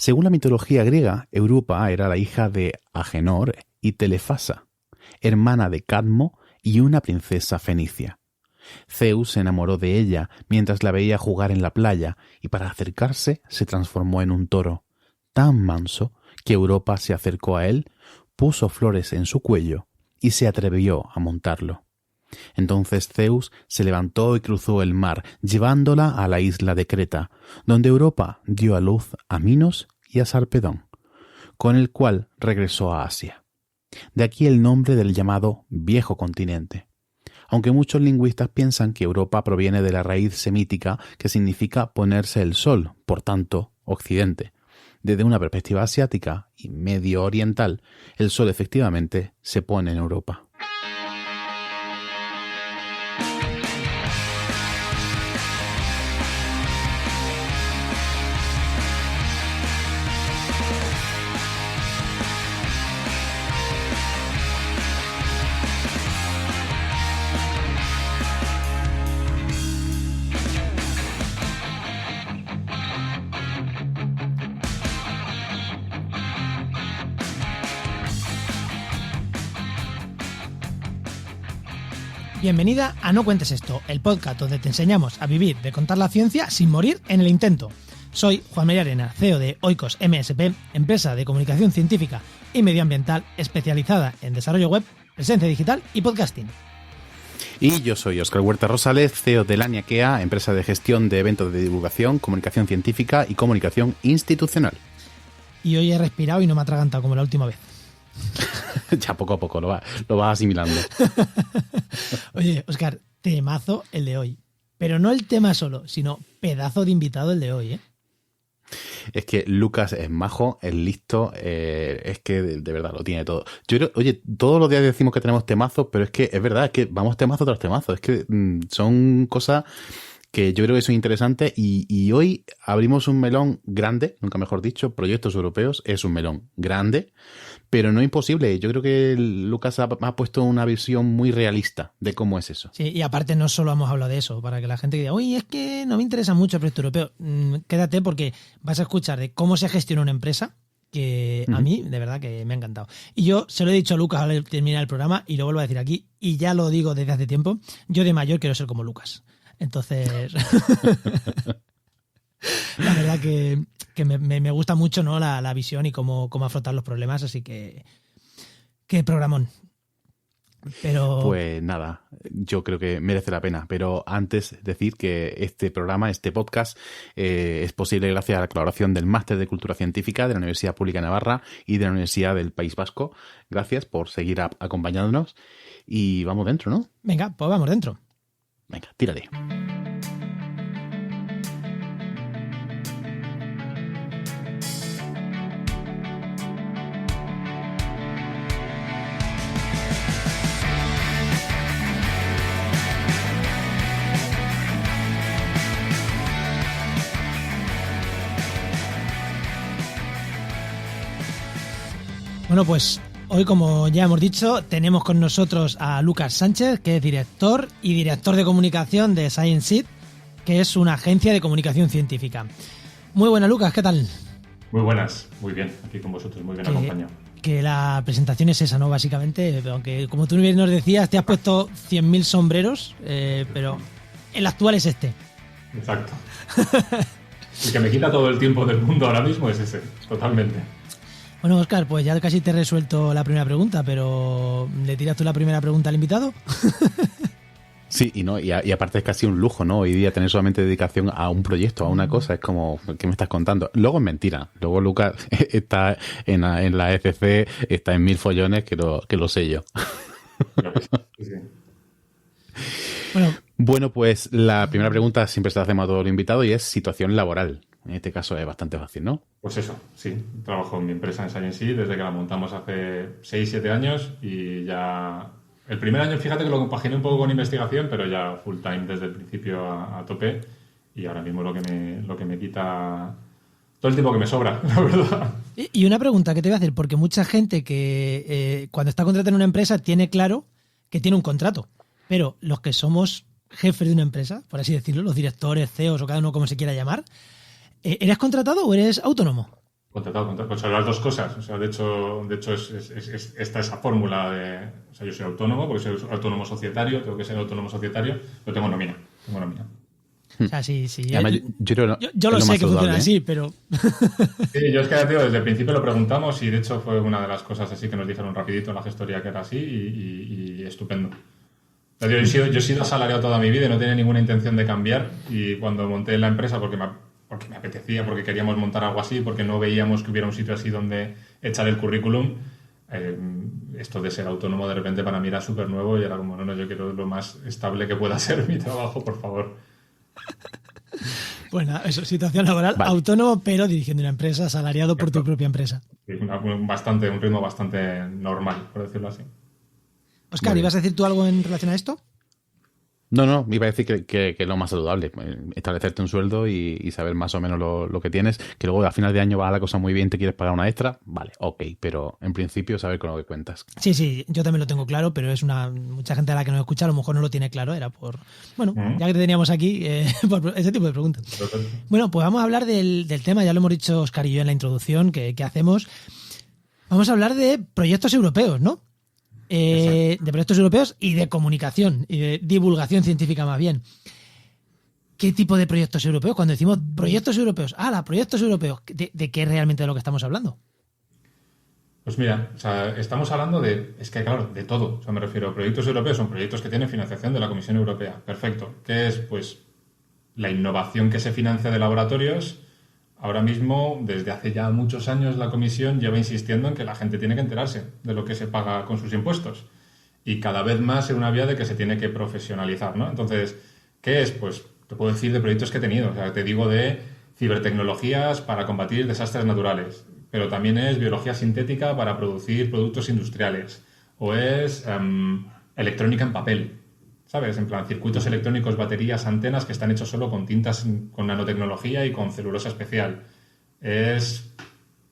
Según la mitología griega, Europa era la hija de Agenor y Telefasa, hermana de Cadmo y una princesa fenicia. Zeus se enamoró de ella mientras la veía jugar en la playa y para acercarse se transformó en un toro, tan manso que Europa se acercó a él, puso flores en su cuello y se atrevió a montarlo. Entonces Zeus se levantó y cruzó el mar, llevándola a la isla de Creta, donde Europa dio a luz a Minos y a Sarpedón, con el cual regresó a Asia. De aquí el nombre del llamado Viejo Continente, aunque muchos lingüistas piensan que Europa proviene de la raíz semítica que significa ponerse el sol, por tanto, Occidente. Desde una perspectiva asiática y medio oriental, el sol efectivamente se pone en Europa. Bienvenida a No Cuentes Esto, el podcast donde te enseñamos a vivir de contar la ciencia sin morir en el intento. Soy Juan María Arena, CEO de Oikos MSP, empresa de comunicación científica y medioambiental especializada en desarrollo web, presencia digital y podcasting. Y yo soy Óscar Huerta Rosales, CEO de Laniakea, empresa de gestión de eventos de divulgación, comunicación científica y comunicación institucional. Y hoy he respirado y no me ha atragantado como la última vez. Ya poco a poco lo vas asimilando. Oye, Óscar, temazo el de hoy. Pero no el tema solo, sino pedazo de invitado el de hoy, ¿eh? Es que Lucas es majo, es listo, es que de verdad lo tiene todo. Yo creo, oye, todos los días decimos que tenemos temazos, pero es que es verdad, es que vamos temazo tras temazo. Es que son cosas que yo creo que son interesantes y hoy abrimos un melón grande, nunca mejor dicho, proyectos europeos, es un melón grande, pero no imposible. Yo creo que Lucas ha puesto una visión muy realista de cómo es eso. Sí, y aparte no solo hemos hablado de eso, para que la gente diga, oye, es que no me interesa mucho el proyecto europeo. Quédate porque vas a escuchar de cómo se gestiona una empresa, que a mí, de verdad, que me ha encantado. Y yo se lo he dicho a Lucas al terminar el programa y lo vuelvo a decir aquí, y ya lo digo desde hace tiempo, yo de mayor quiero ser como Lucas. Entonces, la verdad que me gusta mucho, ¿no? la visión y cómo afrontar los problemas, así que qué programón. Pero... Pues nada, yo creo que merece la pena, pero antes decir que este programa, este podcast, es posible gracias a la colaboración del Máster de Cultura Científica de la Universidad Pública de Navarra y de la Universidad del País Vasco. Gracias por seguir acompañándonos y vamos dentro, ¿no? Venga, pues vamos dentro. Venga, tírale. Bueno, pues hoy, como ya hemos dicho, tenemos con nosotros a Lucas Sánchez, que es director de comunicación de ScienceSeed, que es una agencia de comunicación científica. Muy buena, Lucas, ¿qué tal? Muy buenas, muy bien, aquí con vosotros, muy bien acompañado. Que la presentación es esa, ¿no? Básicamente, aunque como tú bien nos decías, te has puesto 100.000 sombreros, pero el actual es este. Exacto. El que me quita todo el tiempo del mundo ahora mismo es ese, totalmente. Bueno, Óscar, pues ya casi te he resuelto la primera pregunta, pero ¿le tiras tú la primera pregunta al invitado? Sí, y aparte es casi un lujo, ¿no? Hoy día tener solamente dedicación a un proyecto, a una cosa, es como, ¿qué me estás contando? Luego es mentira. Luego Lucas está en la ECC, está en 1000 follones, que lo sé yo. Sí. Bueno, pues la primera pregunta siempre se la hacemos a todo el invitado y es situación laboral. En este caso es bastante fácil, ¿no? Pues eso, sí. Trabajo en mi empresa en ScienceSeed desde que la montamos hace 6-7 años y ya... El primer año, fíjate que lo compaginé un poco con investigación, pero ya full time desde el principio a tope y ahora mismo lo que me quita todo el tiempo que me sobra, la verdad. Y una pregunta que te voy a hacer, porque mucha gente que cuando está contratada en una empresa tiene claro que tiene un contrato, pero los que somos jefes de una empresa, por así decirlo, los directores, CEOs o cada uno como se quiera llamar, ¿eres contratado o eres autónomo? Contratado. Pues son las dos cosas. O sea, de hecho está esa fórmula de... O sea, yo soy autónomo, porque soy autónomo societario, tengo que ser autónomo societario, pero tengo nómina. O sea, sí. Además, Yo lo sé que funciona así, pero... Sí, yo es que, tío, desde el principio lo preguntamos y de hecho fue una de las cosas así que nos dijeron rapidito en la gestoría que era así y estupendo. Yo he sido asalariado toda mi vida y no tenía ninguna intención de cambiar, y cuando monté la empresa porque me apetecía, porque queríamos montar algo así, porque no veíamos que hubiera un sitio así donde echar el currículum, esto de ser autónomo de repente para mí era súper nuevo y era como, no, yo quiero lo más estable que pueda ser mi trabajo, por favor. Pues nada, eso, situación laboral, vale. Autónomo, pero dirigiendo una empresa, asalariado por tu propia empresa. Sí, un ritmo bastante normal, por decirlo así. Oscar, ¿ibas a decir tú algo en relación a esto? No, iba a decir que es lo más saludable, establecerte un sueldo y saber más o menos lo que tienes, que luego a final de año va la cosa muy bien, te quieres pagar una extra, vale, ok, pero en principio saber con lo que cuentas. Sí, yo también lo tengo claro, pero es mucha gente a la que nos escucha a lo mejor no lo tiene claro, era ya que te teníamos aquí, por ese tipo de preguntas. Bueno, pues vamos a hablar del tema, ya lo hemos dicho Oscar y yo en la introducción, que hacemos. Vamos a hablar de proyectos europeos, ¿no? De proyectos europeos y de comunicación y de divulgación científica más bien. ¿Qué tipo de proyectos europeos? Cuando decimos proyectos europeos, proyectos europeos, ¿de qué es realmente de lo que estamos hablando? Pues mira, o sea, estamos hablando de todo. O sea, me refiero a proyectos europeos, son proyectos que tienen financiación de la Comisión Europea. Perfecto. ¿Qué es? Pues la innovación que se financia de laboratorios. Ahora mismo, desde hace ya muchos años, la Comisión lleva insistiendo en que la gente tiene que enterarse de lo que se paga con sus impuestos. Y cada vez más en una vía de que se tiene que profesionalizar, ¿no? Entonces, ¿qué es? Pues te puedo decir de proyectos que he tenido. O sea, te digo de cibertecnologías para combatir desastres naturales. Pero también es biología sintética para producir productos industriales. O es electrónica en papel. ¿Sabes? En plan, circuitos electrónicos, baterías, antenas que están hechos solo con tintas, con nanotecnología y con celulosa especial. Es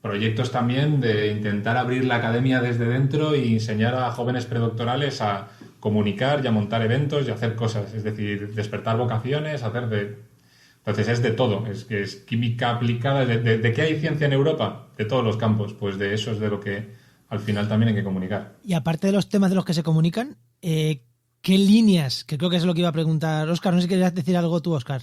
proyectos también de intentar abrir la academia desde dentro y enseñar a jóvenes predoctorales a comunicar y a montar eventos y a hacer cosas. Es decir, despertar vocaciones, Entonces es de todo. Es química aplicada. ¿De qué hay ciencia en Europa? De todos los campos. Pues de eso es de lo que al final también hay que comunicar. Y aparte de los temas de los que se comunican, ¿qué líneas? Que creo que es lo que iba a preguntar Óscar. No sé si querías decir algo tú, Óscar.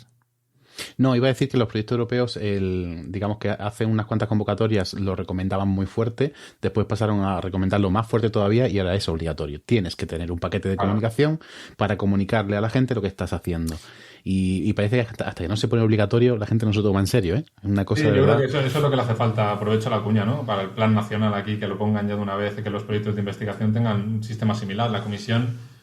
No, iba a decir que los proyectos europeos, digamos que hace unas cuantas convocatorias lo recomendaban muy fuerte, después pasaron a recomendarlo más fuerte todavía y ahora es obligatorio. Tienes que tener un paquete de comunicación para comunicarle a la gente lo que estás haciendo. Y parece que hasta que no se pone obligatorio la gente no se toma en serio, ¿eh? Es una cosa de verdad. Creo que eso es lo que le hace falta. Aprovecho la cuña, ¿no? Para el plan nacional aquí, que lo pongan ya de una vez y que los proyectos de investigación tengan un sistema similar. La comisión...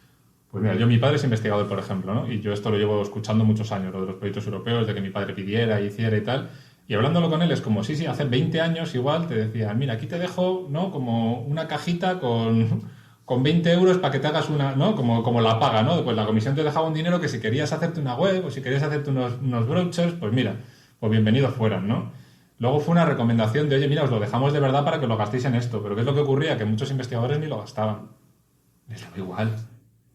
Pues mira, mi padre es investigador, por ejemplo, ¿no? Y yo esto lo llevo escuchando muchos años, lo de los proyectos europeos, de que mi padre pidiera, hiciera y tal. Y hablándolo con él es como, sí, hace 20 años igual te decía, mira, aquí te dejo, ¿no? Como una cajita con 20 euros para que te hagas una, ¿no? Como la paga, ¿no? Pues la comisión te dejaba un dinero que si querías hacerte una web o si querías hacerte unos brochures, pues mira, pues bienvenidos fueran, ¿no? Luego fue una recomendación de, oye, mira, os lo dejamos de verdad para que lo gastéis en esto. Pero ¿qué es lo que ocurría? Que muchos investigadores ni lo gastaban. Les daba igual.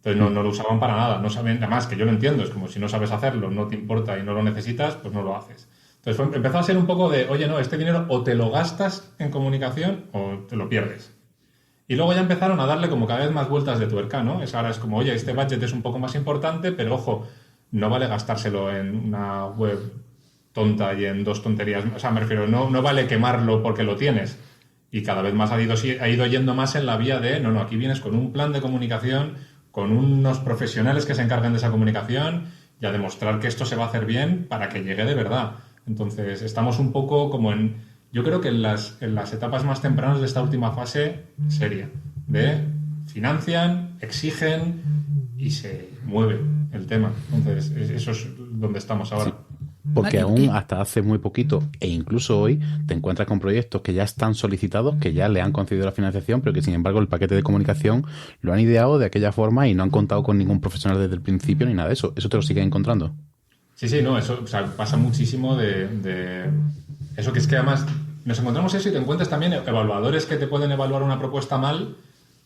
Entonces no lo usaban para nada, no saben, además que yo lo entiendo, es como si no sabes hacerlo, no te importa y no lo necesitas, pues no lo haces. Entonces empezó a ser un poco de, oye, no, este dinero o te lo gastas en comunicación o te lo pierdes. Y luego ya empezaron a darle como cada vez más vueltas de tuerca, ¿no? Ahora es como, oye, este budget es un poco más importante, pero ojo, no vale gastárselo en una web tonta y en 2 tonterías. O sea, me refiero, no vale quemarlo porque lo tienes. Y cada vez más ha ido yendo más en la vía de, no, aquí vienes con un plan de comunicación, con unos profesionales que se encarguen de esa comunicación y a demostrar que esto se va a hacer bien para que llegue de verdad. Entonces, estamos un poco como yo creo que en las etapas más tempranas de esta última fase seria, de financian, exigen y se mueve el tema. Entonces, eso es donde estamos ahora. Sí. Porque aún hasta hace muy poquito e incluso hoy te encuentras con proyectos que ya están solicitados, que ya le han concedido la financiación, pero que sin embargo el paquete de comunicación lo han ideado de aquella forma y no han contado con ningún profesional desde el principio ni nada de eso. ¿Eso te lo siguen encontrando? Sí, no, eso, o sea, pasa muchísimo de eso, que es que además nos encontramos eso y te encuentras también evaluadores que te pueden evaluar una propuesta mal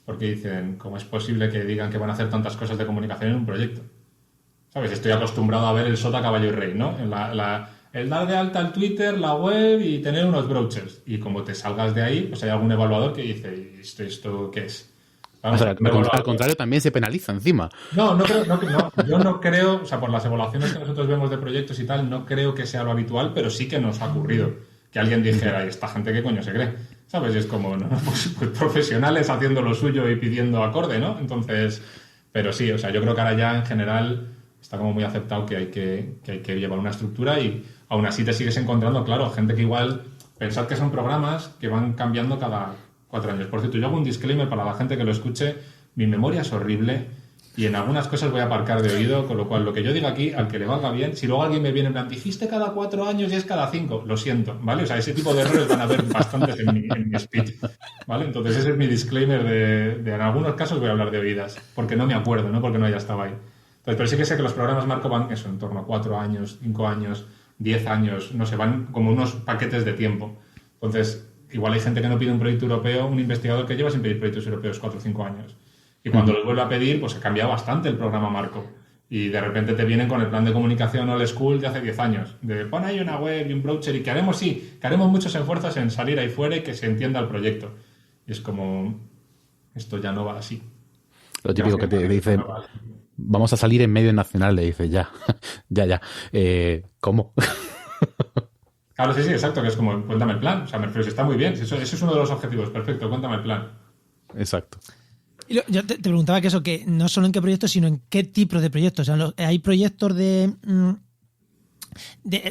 porque dicen, ¿cómo es posible que digan que van a hacer tantas cosas de comunicación en un proyecto? ¿Sabes? Estoy acostumbrado a ver el sota, caballo y rey, ¿no? el dar de alta el Twitter, la web y tener unos brochures. Y como te salgas de ahí, pues hay algún evaluador que dice, ¿esto qué es? O sea, al contrario, también se penaliza encima. No, yo no creo, o sea, por las evaluaciones que nosotros vemos de proyectos y tal, no creo que sea lo habitual, pero sí que nos ha ocurrido que alguien dijera, ¿esta gente qué coño se cree? ¿Sabes? Y es como, ¿no? Pues profesionales haciendo lo suyo y pidiendo acorde, ¿no? Entonces, pero sí, o sea, yo creo que ahora ya en general está como muy aceptado que hay que llevar una estructura y aún así te sigues encontrando, claro, gente que igual, pensad que son programas que van cambiando cada 4 años. Por cierto, yo hago un disclaimer para la gente que lo escuche, mi memoria es horrible y en algunas cosas voy a aparcar de oído, con lo cual lo que yo diga aquí, al que le valga bien, si luego alguien me viene en plan, dijiste cada 4 años y es cada 5, lo siento, ¿vale? O sea, ese tipo de errores van a haber bastantes en mi speech, ¿vale? Entonces ese es mi disclaimer de en algunos casos voy a hablar de oídas, porque no me acuerdo, no porque no haya estado ahí. Entonces, pero sí que sé que los programas Marco van eso, en torno a 4 años, 5 años, 10 años, no sé, van como unos paquetes de tiempo. Entonces, igual hay gente que no pide un proyecto europeo, un investigador que lleva sin pedir proyectos europeos 4 o 5 años. Y cuando los vuelve a pedir, pues ha cambiado bastante el programa Marco. Y de repente te vienen con el plan de comunicación Old School de hace 10 años. De pon ahí una web y un browser y que haremos muchos esfuerzos en salir ahí fuera y que se entienda el proyecto. Y es como, esto ya no va así. Lo típico que te dice, vamos a salir en medios nacionales, le dice, ya. ¿Cómo? Claro, sí, exacto, que es como, cuéntame el plan. O sea, me refiero, está muy bien. Eso es uno de los objetivos. Perfecto, cuéntame el plan. Exacto. Y yo te preguntaba que no solo en qué proyectos, sino en qué tipo de proyectos. O sea, hay proyectos o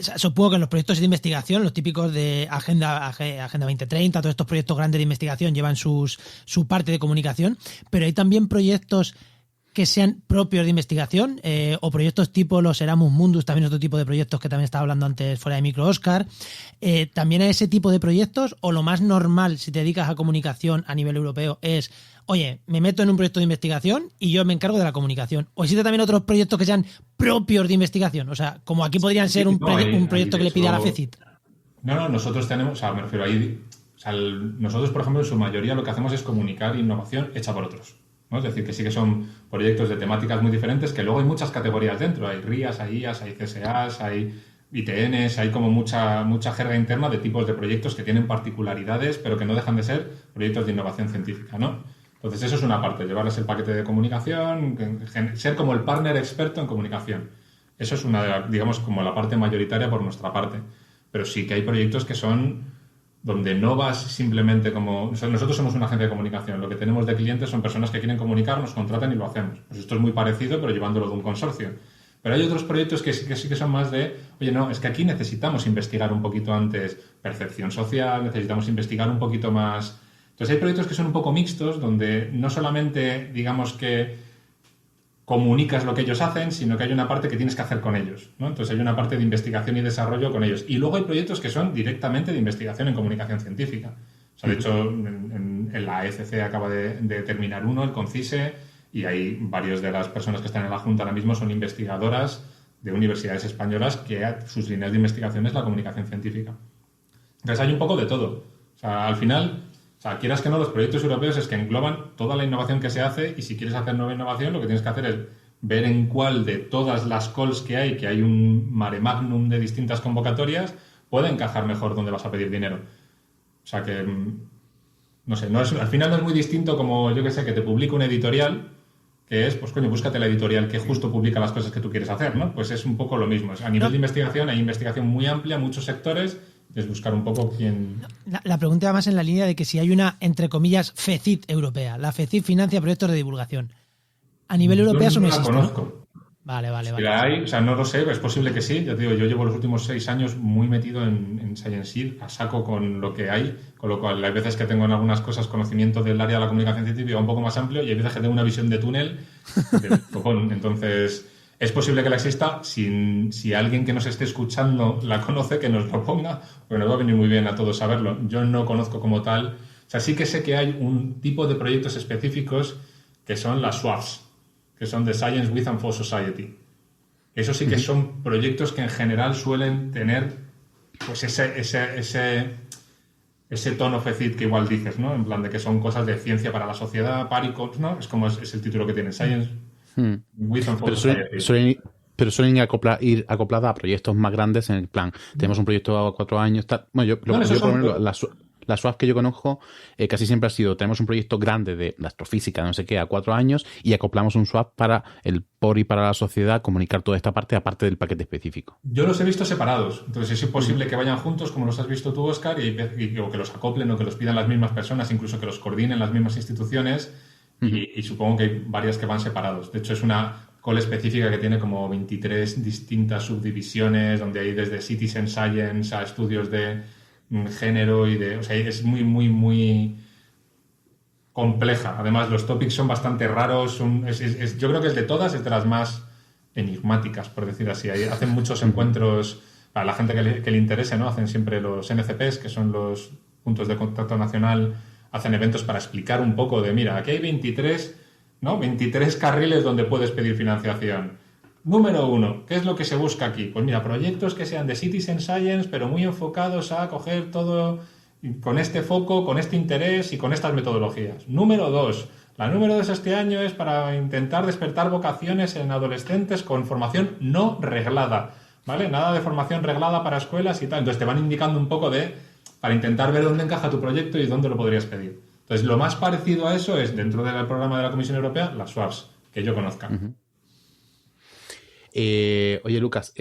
sea, supongo que en los proyectos de investigación, los típicos de Agenda 2030, todos estos proyectos grandes de investigación llevan su parte de comunicación, pero hay también proyectos que sean propios de investigación o proyectos tipo los Eramus Mundus, también otro tipo de proyectos que también estaba hablando antes fuera de micro Óscar. ¿También a ese tipo de proyectos o lo más normal si te dedicas a comunicación a nivel europeo es, oye, me meto en un proyecto de investigación y yo me encargo de la comunicación? ¿O existen también otros proyectos que sean propios de investigación? O sea, como aquí podrían ser un proyecto que le pide a la FECIT. No, nosotros tenemos, o sea, me refiero ahí, o sea, nosotros, por ejemplo, en su mayoría lo que hacemos es comunicar innovación hecha por otros, ¿no? Es decir, que sí que son proyectos de temáticas muy diferentes, que luego hay muchas categorías dentro. Hay RIAs, hay IAs, hay CSAs, hay ITNs, hay como mucha jerga interna de tipos de proyectos que tienen particularidades, pero que no dejan de ser proyectos de innovación científica, ¿no? Entonces, eso es una parte, llevarles el paquete de comunicación, ser como el partner experto en comunicación. Eso es una, digamos, como la parte mayoritaria por nuestra parte. Pero sí que hay proyectos que son donde no vas simplemente como... O sea, nosotros somos una agencia de comunicación. Lo que tenemos de clientes son personas que quieren comunicar, nos contratan y lo hacemos. Pues esto es muy parecido, pero llevándolo de un consorcio. Pero hay otros proyectos que sí que son más de, oye, no, es que aquí necesitamos investigar un poquito antes percepción social, necesitamos investigar un poquito más... Entonces hay proyectos que son un poco mixtos, donde no solamente, digamos que comunicas lo que ellos hacen, sino que hay una parte que tienes que hacer con ellos, ¿no? Entonces hay una parte de investigación y desarrollo con ellos. Y luego hay proyectos que son directamente de investigación en comunicación científica. O sea, de hecho, en la ECC acaba de terminar uno, el CONCISE, y hay varios de las personas que están en la Junta ahora mismo son investigadoras de universidades españolas que sus líneas de investigación es la comunicación científica. Entonces hay un poco de todo. O sea, al final... O sea, quieras que no, los proyectos europeos es que engloban toda la innovación que se hace y si quieres hacer nueva innovación, lo que tienes que hacer es ver en cuál de todas las calls que hay un mare magnum de distintas convocatorias, puede encajar mejor donde vas a pedir dinero. O sea que, no sé, al final no es muy distinto como, yo que sé, que te publica un editorial, que es, pues coño, búscate la editorial que justo publica las cosas que tú quieres hacer, ¿no? Pues es un poco lo mismo. A nivel de investigación hay investigación muy amplia, muchos sectores, es buscar un poco quién... La pregunta va más en la línea de que si hay una, entre comillas, FECIT europea. La FECIT financia proyectos de divulgación. A nivel europeo eso no existe, ¿no? Vale. Si la hay, o sea, no lo sé, es posible que sí. Ya te digo, yo llevo los últimos 6 años muy metido en Science a saco con lo que hay, con lo cual hay veces que tengo en algunas cosas conocimiento del área de la comunicación científica un poco más amplio y hay veces que tengo una visión de túnel del copón. Entonces... Es posible que la exista, si alguien que nos esté escuchando la conoce, que nos lo ponga, porque nos va a venir muy bien a todos saberlo. Yo no conozco como tal. O sea, sí que sé que hay un tipo de proyectos específicos que son las SWAFs, que son The Science with and for Society. Eso sí que son proyectos que en general suelen tener pues ese tono FECIT que igual dices, ¿no? En plan de que son cosas de ciencia para la sociedad, PARICOT, ¿no? Es como es el título que tiene, Science... Pero pero suelen ir acopladas a proyectos más grandes en el plan. Tenemos un proyecto a 4 años. Bueno, por lo menos las swaps que yo conozco casi siempre ha sido, tenemos un proyecto grande de astrofísica, no sé qué, a 4 años y acoplamos un swap para el POR y para la sociedad comunicar toda esta parte aparte del paquete específico. Yo los he visto separados, entonces es posible que vayan juntos como los has visto tú, Óscar, o que los acoplen o que los pidan las mismas personas, incluso que los coordinen las mismas instituciones y supongo que hay varias que van separados. De hecho, es una call específica que tiene como 23 distintas subdivisiones donde hay desde Citizen Science a estudios de género o sea, es muy, muy, muy compleja. Además, los topics son bastante raros. Yo creo que es de todas, es de las más enigmáticas, por decir así. Hacen muchos encuentros, para la gente que le interese, ¿no? Hacen siempre los NCPs, que son los puntos de contacto nacional, hacen eventos para explicar un poco de, mira, aquí hay 23 carriles donde puedes pedir financiación. Número 1, ¿qué es lo que se busca aquí? Pues mira, proyectos que sean de Citizen Science, pero muy enfocados a coger todo con este foco, con este interés y con estas metodologías. Número 2, la número 2 este año es para intentar despertar vocaciones en adolescentes con formación no reglada, ¿vale? Nada de formación reglada para escuelas y tal. Entonces te van indicando un poco para intentar ver dónde encaja tu proyecto y dónde lo podrías pedir. Entonces lo más parecido a eso es, dentro del programa de la Comisión Europea, las swaps, que yo conozca. Uh-huh. Oye, Lucas,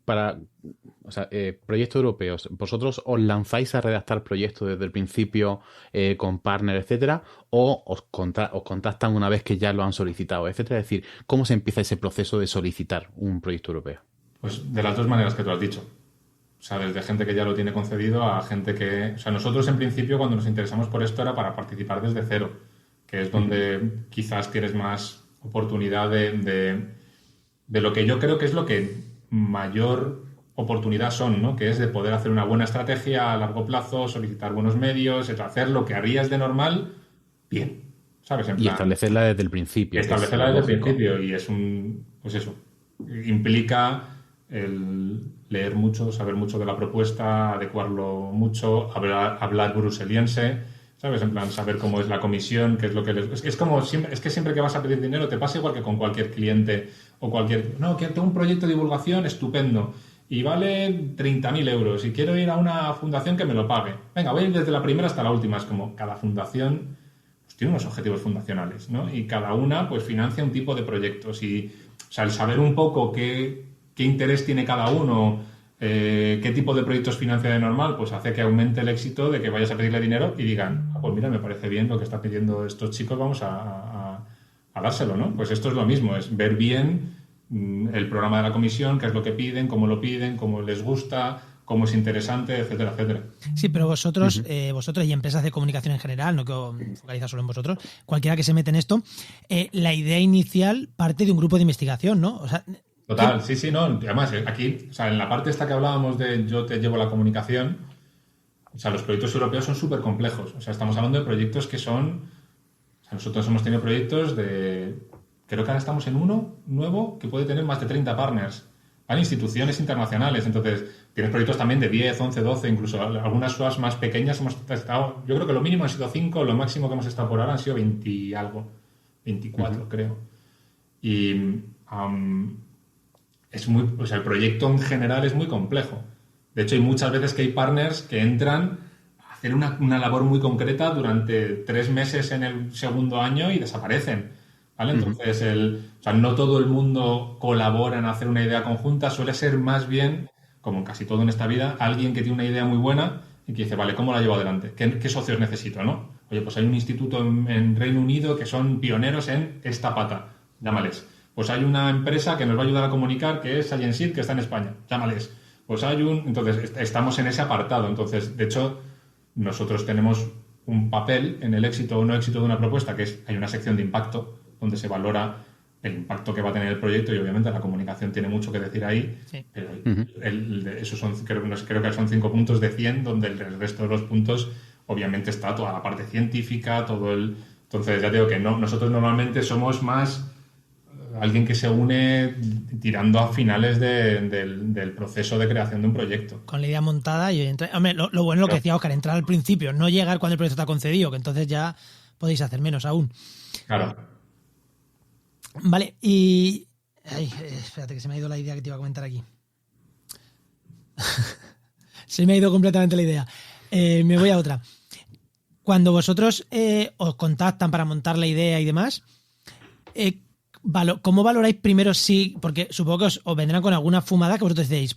proyectos europeos, ¿vosotros os lanzáis a redactar proyectos desde el principio con partners, etcétera, o os contactan una vez que ya lo han solicitado, etcétera? Es decir, ¿cómo se empieza ese proceso de solicitar un proyecto europeo? Pues de las dos maneras que tú has dicho. O sea, desde gente que ya lo tiene concedido a gente que... O sea, nosotros en principio cuando nos interesamos por esto era para participar desde cero, que es donde quizás tienes más oportunidad de lo que yo creo que es lo que mayor oportunidad son, ¿no? Que es de poder hacer una buena estrategia a largo plazo, solicitar buenos medios, hacer lo que harías de normal bien, ¿sabes? Y establecerla desde el principio. Establecerla desde el principio y pues eso, implica el leer mucho, saber mucho de la propuesta, adecuarlo mucho, hablar bruseliense, ¿sabes? En plan, saber cómo es la comisión, qué es lo que les... Es como siempre, es que siempre que vas a pedir dinero te pasa igual que con cualquier cliente o cualquier... No, que tengo un proyecto de divulgación estupendo y vale 30.000 euros y quiero ir a una fundación que me lo pague. Venga, voy a ir desde la primera hasta la última. Es como cada fundación pues, tiene unos objetivos fundacionales, ¿no? Y cada una pues financia un tipo de proyectos y, o sea, el saber un poco qué interés tiene cada uno, qué tipo de proyectos financia de normal, pues hace que aumente el éxito de que vayas a pedirle dinero y digan, pues mira, me parece bien lo que están pidiendo estos chicos, vamos a dárselo, ¿no? Pues esto es lo mismo, es ver bien el programa de la comisión, qué es lo que piden, cómo les gusta, cómo es interesante, etcétera, etcétera. Sí, pero vosotros y empresas de comunicación en general, no que focaliza solo en vosotros, cualquiera que se mete en esto, la idea inicial parte de un grupo de investigación, ¿no? O sea, total, sí, no. Además, aquí, o sea, en la parte esta que hablábamos de yo te llevo la comunicación, o sea, los proyectos europeos son súper complejos. O sea, estamos hablando de proyectos que son... O sea, nosotros hemos tenido proyectos creo que ahora estamos en uno nuevo que puede tener más de 30 partners. ¿Vale? Instituciones internacionales. Entonces, tienes proyectos también de 10, 11, 12, incluso algunas SWAPs más pequeñas hemos estado... Yo creo que lo mínimo han sido 5, lo máximo que hemos estado por ahora han sido 20 y algo. 24, creo. Y... el proyecto en general es muy complejo. De hecho, hay muchas veces que hay partners que entran a hacer una labor muy concreta durante 3 meses en el segundo año y desaparecen, ¿vale? Entonces, no todo el mundo colabora en hacer una idea conjunta. Suele ser más bien, como en casi todo en esta vida, alguien que tiene una idea muy buena y que dice, vale, ¿cómo la llevo adelante? ¿Qué socios necesito, no? Oye, pues hay un instituto en Reino Unido que son pioneros en esta pata. Llámales. Pues hay una empresa que nos va a ayudar a comunicar que es Science Seed, que está en España. Llámales. Pues entonces, estamos en ese apartado. Entonces, de hecho, nosotros tenemos un papel en el éxito o no éxito de una propuesta, hay una sección de impacto, donde se valora el impacto que va a tener el proyecto y obviamente la comunicación tiene mucho que decir ahí. Sí. Pero esos creo que son 5 puntos de 100, donde el resto de los puntos, obviamente, está toda la parte científica, Entonces, ya digo que nosotros normalmente somos más... alguien que se une tirando a finales del proceso de creación de un proyecto. Con la idea montada y... Hombre, lo bueno es lo que decía Óscar, entrar al principio, no llegar cuando el proyecto está concedido, que entonces ya podéis hacer menos aún. Claro. Vale, y Ay, espérate que se me ha ido la idea que te iba a comentar aquí. Se me ha ido completamente la idea. Me voy a otra. Cuando vosotros os contactan para montar la idea y demás, ¿cómo valoráis primero si? Porque supongo que os vendrán con alguna fumada que vosotros decís,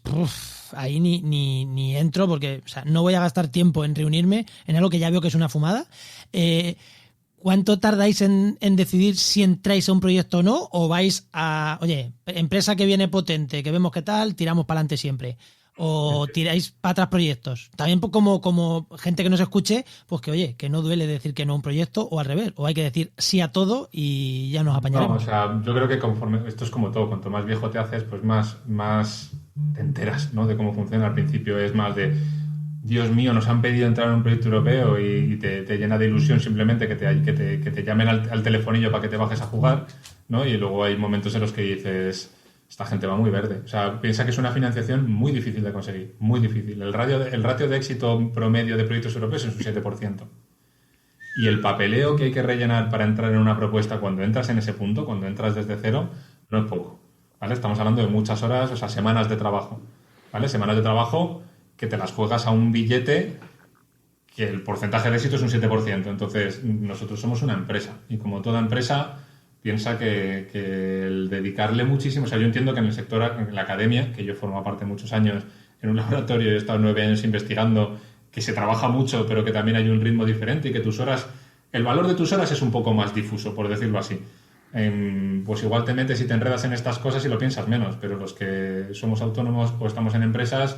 ahí ni entro porque, o sea, no voy a gastar tiempo en reunirme en algo que ya veo que es una fumada. ¿Cuánto tardáis en decidir si entráis a un proyecto o no? ¿O vais a, oye, empresa que viene potente, que vemos qué tal, tiramos para adelante siempre? ¿O tiráis para atrás proyectos? También pues, como gente que nos escuche, pues que oye, que no duele decir que no a un proyecto o al revés, o hay que decir sí a todo y ya nos apañaremos. No, o sea, yo creo que conforme, esto es como todo, cuanto más viejo te haces, pues más te enteras, ¿no? De cómo funciona. Al principio es más de, Dios mío, nos han pedido entrar en un proyecto europeo y te llena de ilusión simplemente que te llamen al telefonillo para que te bajes a jugar, ¿no? Y luego hay momentos en los que dices, esta gente va muy verde. O sea, piensa que es una financiación muy difícil de conseguir, muy difícil. El ratio de éxito promedio de proyectos europeos es un 7%. Y el papeleo que hay que rellenar para entrar en una propuesta cuando entras en ese punto, cuando entras desde cero, no es poco, ¿vale? Estamos hablando de muchas horas, o sea, semanas de trabajo, ¿vale? Semanas de trabajo que te las juegas a un billete que el porcentaje de éxito es un 7%. Entonces, nosotros somos una empresa y como toda empresa piensa que el dedicarle muchísimo, o sea, yo entiendo que en el sector, en la academia, que yo formo parte muchos años en un laboratorio, he estado 9 años investigando, que se trabaja mucho, pero que también hay un ritmo diferente y que tus horas, el valor de tus horas es un poco más difuso, por decirlo así. Pues igual te metes y te enredas en estas cosas y lo piensas menos, pero los que somos autónomos o estamos en empresas,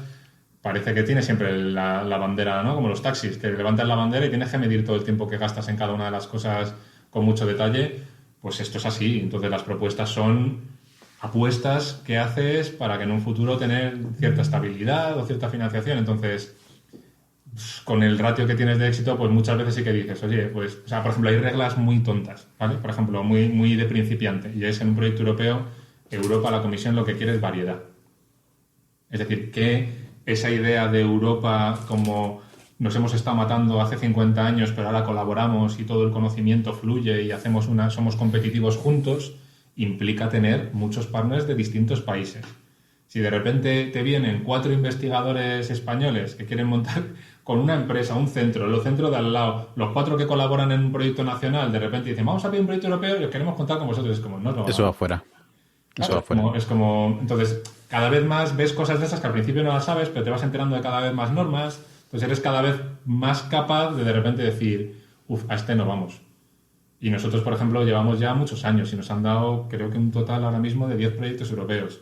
parece que tienes siempre la bandera, ¿no? Como los taxis, que levantas la bandera y tienes que medir todo el tiempo que gastas en cada una de las cosas con mucho detalle. Pues esto es así. Entonces las propuestas son apuestas que haces para que en un futuro tener cierta estabilidad o cierta financiación. Entonces, con el ratio que tienes de éxito, pues muchas veces sí que dices, oye, pues, o sea, por ejemplo, hay reglas muy tontas, ¿vale? Por ejemplo, muy de principiante. Y es en un proyecto europeo, Europa, la Comisión lo que quiere es variedad. Es decir, que esa idea de Europa como nos hemos estado matando hace 50 años, pero ahora colaboramos y todo el conocimiento fluye y somos competitivos juntos, implica tener muchos partners de distintos países. Si de repente te vienen 4 investigadores españoles que quieren montar con una empresa, un centro, los centros de al lado, los 4 que colaboran en un proyecto nacional, de repente dicen, vamos a pedir un proyecto europeo y os queremos contar con vosotros. Es como, no, no. Eso va afuera. Claro, es como, entonces, cada vez más ves cosas de esas que al principio no las sabes, pero te vas enterando de cada vez más normas, entonces eres cada vez más capaz de repente decir, a este no vamos. Y nosotros, por ejemplo, llevamos ya muchos años y nos han dado, creo que un total ahora mismo de 10 proyectos europeos,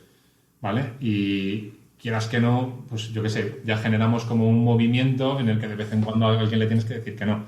¿vale? Y quieras que no, pues yo qué sé, ya generamos como un movimiento en el que de vez en cuando a alguien le tienes que decir que no,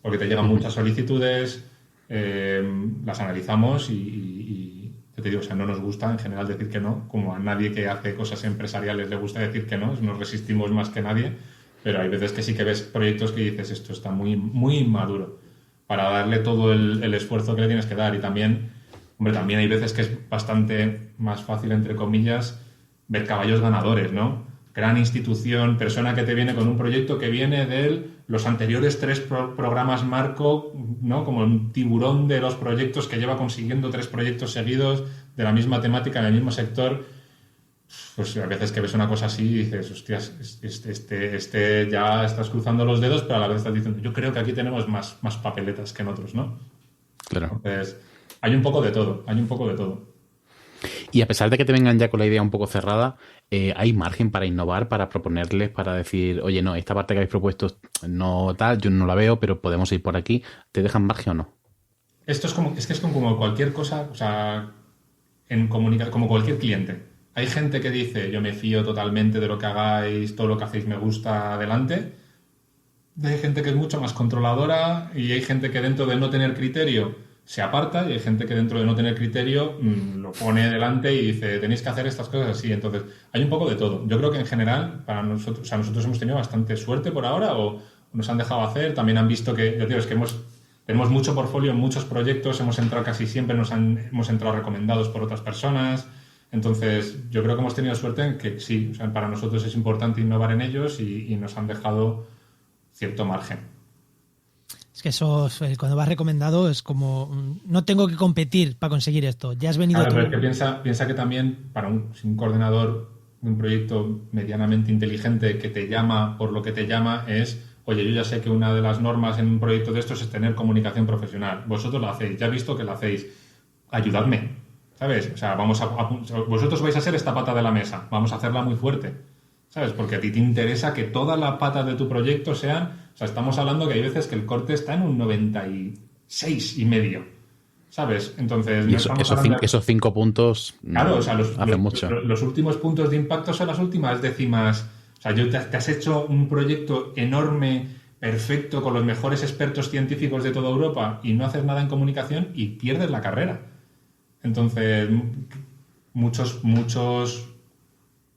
porque te llegan muchas solicitudes, las analizamos y te digo, o sea, no nos gusta en general decir que no, como a nadie que hace cosas empresariales le gusta decir que no, nos resistimos más que nadie, pero hay veces que sí que ves proyectos que dices, esto está muy, muy inmaduro para darle todo el esfuerzo que le tienes que dar. Y también, hombre, también hay veces que es bastante más fácil, entre comillas, ver caballos ganadores, ¿no? Gran institución, persona que te viene con un proyecto que viene de los anteriores 3 programas marco, ¿no? Como un tiburón de los proyectos que lleva consiguiendo 3 proyectos seguidos de la misma temática, en el mismo sector. Pues a veces que ves una cosa así y dices, hostias, este ya estás cruzando los dedos, pero a la vez estás diciendo, yo creo que aquí tenemos más papeletas que en otros, ¿no? Claro. Entonces, hay un poco de todo, Y a pesar de que te vengan ya con la idea un poco cerrada, ¿hay margen para innovar, para proponerles, para decir, oye, no, esta parte que habéis propuesto no tal, yo no la veo, pero podemos ir por aquí? ¿Te dejan margen o no? Esto es como cualquier cosa, o sea, como cualquier cliente. Hay gente que dice, yo me fío totalmente de lo que hagáis, todo lo que hacéis me gusta, adelante. Hay gente que es mucho más controladora y hay gente que dentro de no tener criterio se aparta y hay gente que dentro de no tener criterio lo pone delante y dice, tenéis que hacer estas cosas así. Entonces, hay un poco de todo. Yo creo que en general, para nosotros, o sea, nosotros hemos tenido bastante suerte por ahora o nos han dejado hacer. También han visto que, ya digo, es que tenemos mucho portfolio en muchos proyectos, hemos entrado casi siempre, hemos entrado recomendados por otras personas. Entonces, yo creo que hemos tenido suerte en que sí, o sea, para nosotros es importante innovar en ellos y nos han dejado cierto margen. Es que eso, cuando vas recomendado, es como, no tengo que competir para conseguir esto, ya has venido Claro, tú. pero es que piensa que también para un coordinador de un proyecto medianamente inteligente que te llama por lo que te llama es, oye, yo ya sé que una de las normas en un proyecto de estos es tener comunicación profesional. Vosotros la hacéis, ya he visto que la hacéis. Ayudadme, ¿sabes? O sea, vosotros vais a ser esta pata de la mesa, vamos a hacerla muy fuerte, ¿sabes? Porque a ti te interesa que todas las patas de tu proyecto sean... O sea, estamos hablando que hay veces que el corte está en un 96,5, ¿sabes? Entonces... Y no esos 5 puntos claro, o sea, hacen mucho. los últimos puntos de impacto son las últimas décimas. O sea, te has hecho un proyecto enorme, perfecto, con los mejores expertos científicos de toda Europa y no haces nada en comunicación y pierdes la carrera. Entonces, muchos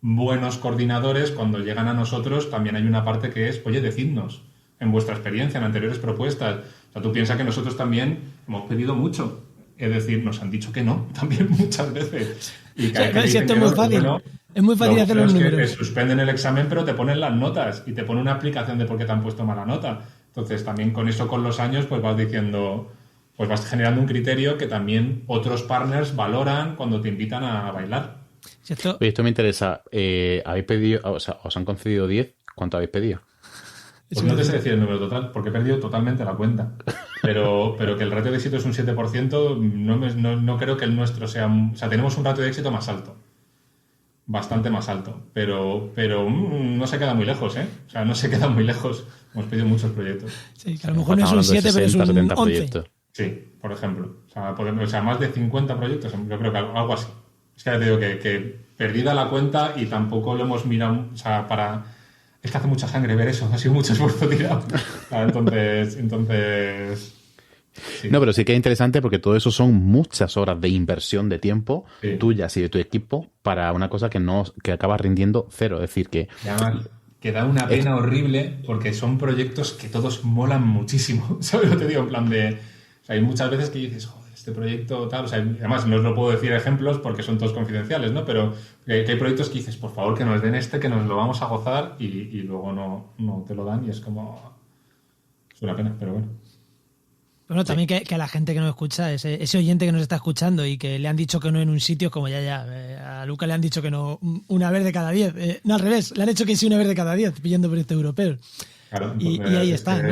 buenos coordinadores, cuando llegan a nosotros, también hay una parte que es, oye, decidnos, en vuestra experiencia, en anteriores propuestas. O sea, tú piensas que nosotros también hemos pedido mucho. Es decir, nos han dicho que no, también muchas veces. Y esto es muy fácil. Bueno, es muy fácil hacer los números. Te suspenden el examen, pero te ponen las notas y te ponen una aplicación de por qué te han puesto mala nota. Entonces, también con eso, con los años, pues vas diciendo... Pues vas generando un criterio que también otros partners valoran cuando te invitan a bailar. Oye, esto me interesa. ¿Habéis pedido, o sea, os han concedido 10? ¿Cuánto habéis pedido? Pues no te sé decir el número total, porque he perdido totalmente la cuenta. Pero que el ratio de éxito es un 7%, no creo que el nuestro sea... O sea, tenemos un ratio de éxito más alto. Bastante más alto. Pero no se queda muy lejos, ¿eh? O sea, no se queda muy lejos. Hemos pedido muchos proyectos. Sí, que a lo mejor no es un 7, pero es un 11. Proyectos. Sí, por ejemplo. O sea, más de 50 proyectos, yo creo que algo así. Es que ya te digo que perdida la cuenta y tampoco lo hemos mirado, o sea, es que hace mucha sangre ver eso, ha sido mucho esfuerzo tirado. Entonces... Sí. No, pero sí que es interesante porque todo eso son muchas horas de inversión de tiempo tuyas y de tu equipo para una cosa que acaba rindiendo cero. Es decir, que... Y además, que da una pena horrible porque son proyectos que todos molan muchísimo. ¿Sabes lo que te digo? En plan de... O sea, hay muchas veces que dices, joder, este proyecto tal... O sea, además no os lo puedo decir ejemplos porque son todos confidenciales, ¿no? Pero que hay proyectos que dices, por favor, que nos den que nos lo vamos a gozar y luego no te lo dan y es como... Es una pena, pero bueno. Bueno, también que a la gente que nos escucha, ese oyente que nos está escuchando y que le han dicho que no en un sitio, como a Luca le han dicho que no una vez de cada 10. No, al revés, le han hecho que sí una vez de cada 10, pidiendo proyectos europeos. Claro, y ahí está, ¿no?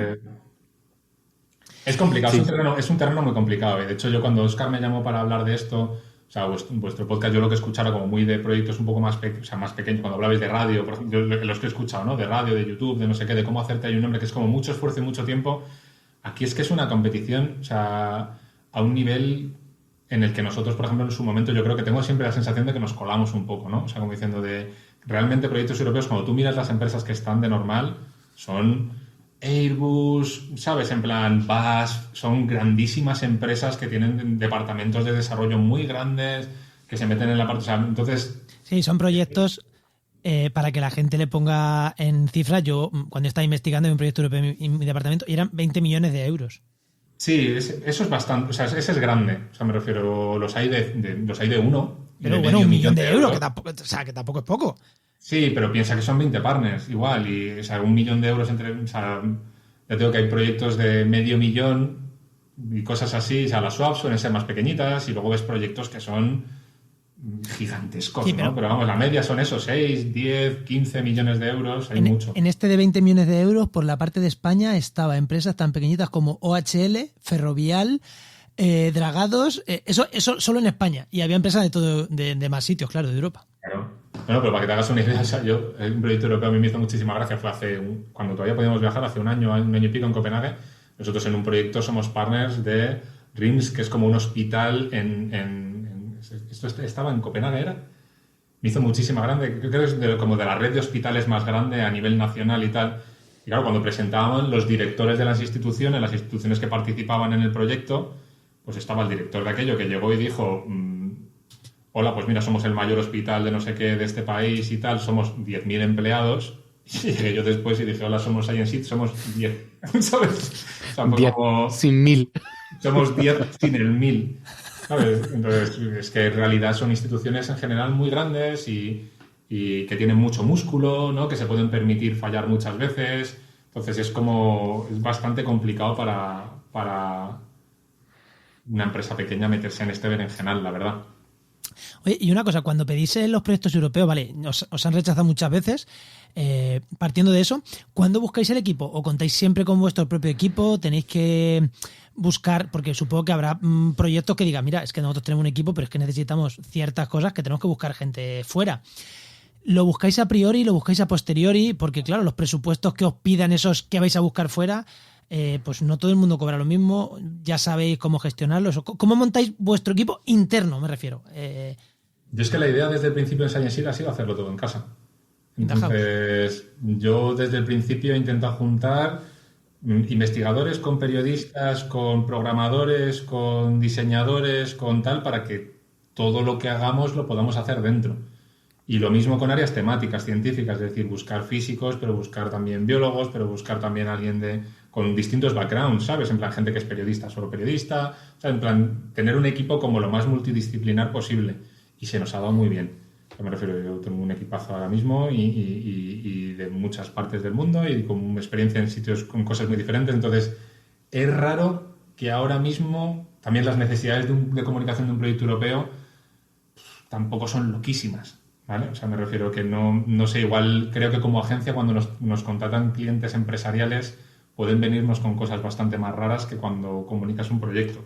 Es complicado, sí. Es un terreno muy complicado. De hecho, yo cuando Óscar me llamó para hablar de esto, o sea, vuestro podcast yo lo que escuchara como muy de proyectos un poco más pequeños, cuando hablabais de radio, por ejemplo, los que he escuchado, ¿no? De radio, de YouTube, de no sé qué, de cómo hacerte ahí un nombre, que es como mucho esfuerzo y mucho tiempo. Aquí es que es una competición, o sea, a un nivel en el que nosotros, por ejemplo, en su momento, yo creo que tengo siempre la sensación de que nos colamos un poco, ¿no? O sea, como diciendo realmente proyectos europeos, cuando tú miras las empresas que están de normal, son Airbus, ¿sabes? En plan, BASF, son grandísimas empresas que tienen departamentos de desarrollo muy grandes, que se meten en la parte, o sea, entonces... Sí, son proyectos... para que la gente le ponga en cifras, yo cuando estaba investigando en un proyecto europeo en mi departamento, eran 20 millones de euros. Sí, eso es bastante, o sea, ese es grande, o sea, me refiero, los hay de uno. Pero bueno, 1 millón de euros, que tampoco es poco. Sí, pero piensa que son 20 partners, igual, y o sea, 1 millón de euros o sea, ya tengo que hay proyectos de medio millón y cosas así, o sea, las swaps suelen ser más pequeñitas y luego ves proyectos que son gigantescos, sí, ¿no? Pero vamos, la media son esos, 6, 10, 15 millones de euros, hay mucho. En este de 20 millones de euros, por la parte de España, estaba empresas tan pequeñitas como OHL, Ferrovial, Dragados, eso solo en España. Y había empresas de todo, de más sitios, claro, de Europa. Claro. Bueno, pero para que te hagas una idea, o sea, un proyecto europeo a mí me hizo muchísima gracia, fue cuando todavía podíamos viajar, hace un año y pico en Copenhague. Nosotros en un proyecto somos partners de RIMS, que es como un hospital esto estaba en Copenhague, ¿era? Me hizo muchísima grande, creo que es como de la red de hospitales más grande a nivel nacional y tal. Y claro, cuando presentaban los directores de las instituciones que participaban en el proyecto, pues estaba el director de aquello que llegó y dijo, hola, pues mira, somos el mayor hospital de no sé qué de este país y tal, somos 10.000 empleados. Y llegué yo después y dije, hola, somos Science, somos 10. ¿Sabes? O sea, 10 como, sin 1.000. Somos 10 sin el 1.000. ¿Sabes? Entonces, es que en realidad son instituciones en general muy grandes y que tienen mucho músculo, ¿no? Que se pueden permitir fallar muchas veces. Entonces es bastante complicado para una empresa pequeña meterse en este berenjenal, la verdad. Oye, y una cosa, cuando pedís los proyectos europeos, vale, os han rechazado muchas veces, partiendo de eso, ¿cuándo buscáis el equipo? ¿O contáis siempre con vuestro propio equipo? ¿Tenéis que buscar? Porque supongo que habrá proyectos que digan, mira, es que nosotros tenemos un equipo, pero es que necesitamos ciertas cosas que tenemos que buscar gente fuera. ¿Lo buscáis a priori, lo buscáis a posteriori? Porque claro, los presupuestos que os pidan esos que vais a buscar fuera, pues no todo el mundo cobra lo mismo, ya sabéis cómo gestionarlos. ¿Cómo montáis vuestro equipo interno, me refiero? Yo es que la idea desde el principio en Science ha sido hacerlo todo en casa. Entonces, yo desde el principio he intentado juntar investigadores con periodistas, con programadores, con diseñadores, con tal, para que todo lo que hagamos lo podamos hacer dentro. Y lo mismo con áreas temáticas, científicas, es decir, buscar físicos, pero buscar también biólogos, pero buscar también alguien con distintos backgrounds, ¿sabes? En plan, gente que es periodista, solo periodista, o sea, en plan, tener un equipo como lo más multidisciplinar posible. Y se nos ha dado muy bien. Me refiero, yo tengo un equipazo ahora mismo y de muchas partes del mundo y con experiencia en sitios con cosas muy diferentes. Entonces, es raro que ahora mismo también las necesidades de comunicación de un proyecto europeo tampoco son loquísimas, ¿vale? O sea, me refiero que no sé, igual creo que como agencia cuando nos contratan clientes empresariales pueden venirnos con cosas bastante más raras que cuando comunicas un proyecto.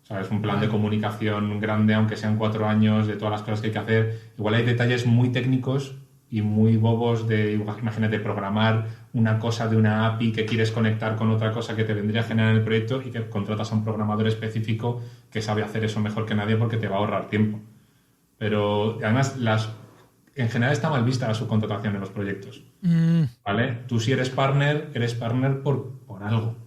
O sea, es un plan de comunicación grande, aunque sean 4 años, de todas las cosas que hay que hacer. Igual hay detalles muy técnicos y muy bobos de, imagínate, programar una cosa de una API que quieres conectar con otra cosa que te vendría a generar en el proyecto y que contratas a un programador específico que sabe hacer eso mejor que nadie porque te va a ahorrar tiempo. Pero además, en general está mal vista la subcontratación en los proyectos. ¿Vale? Tú si eres partner por algo.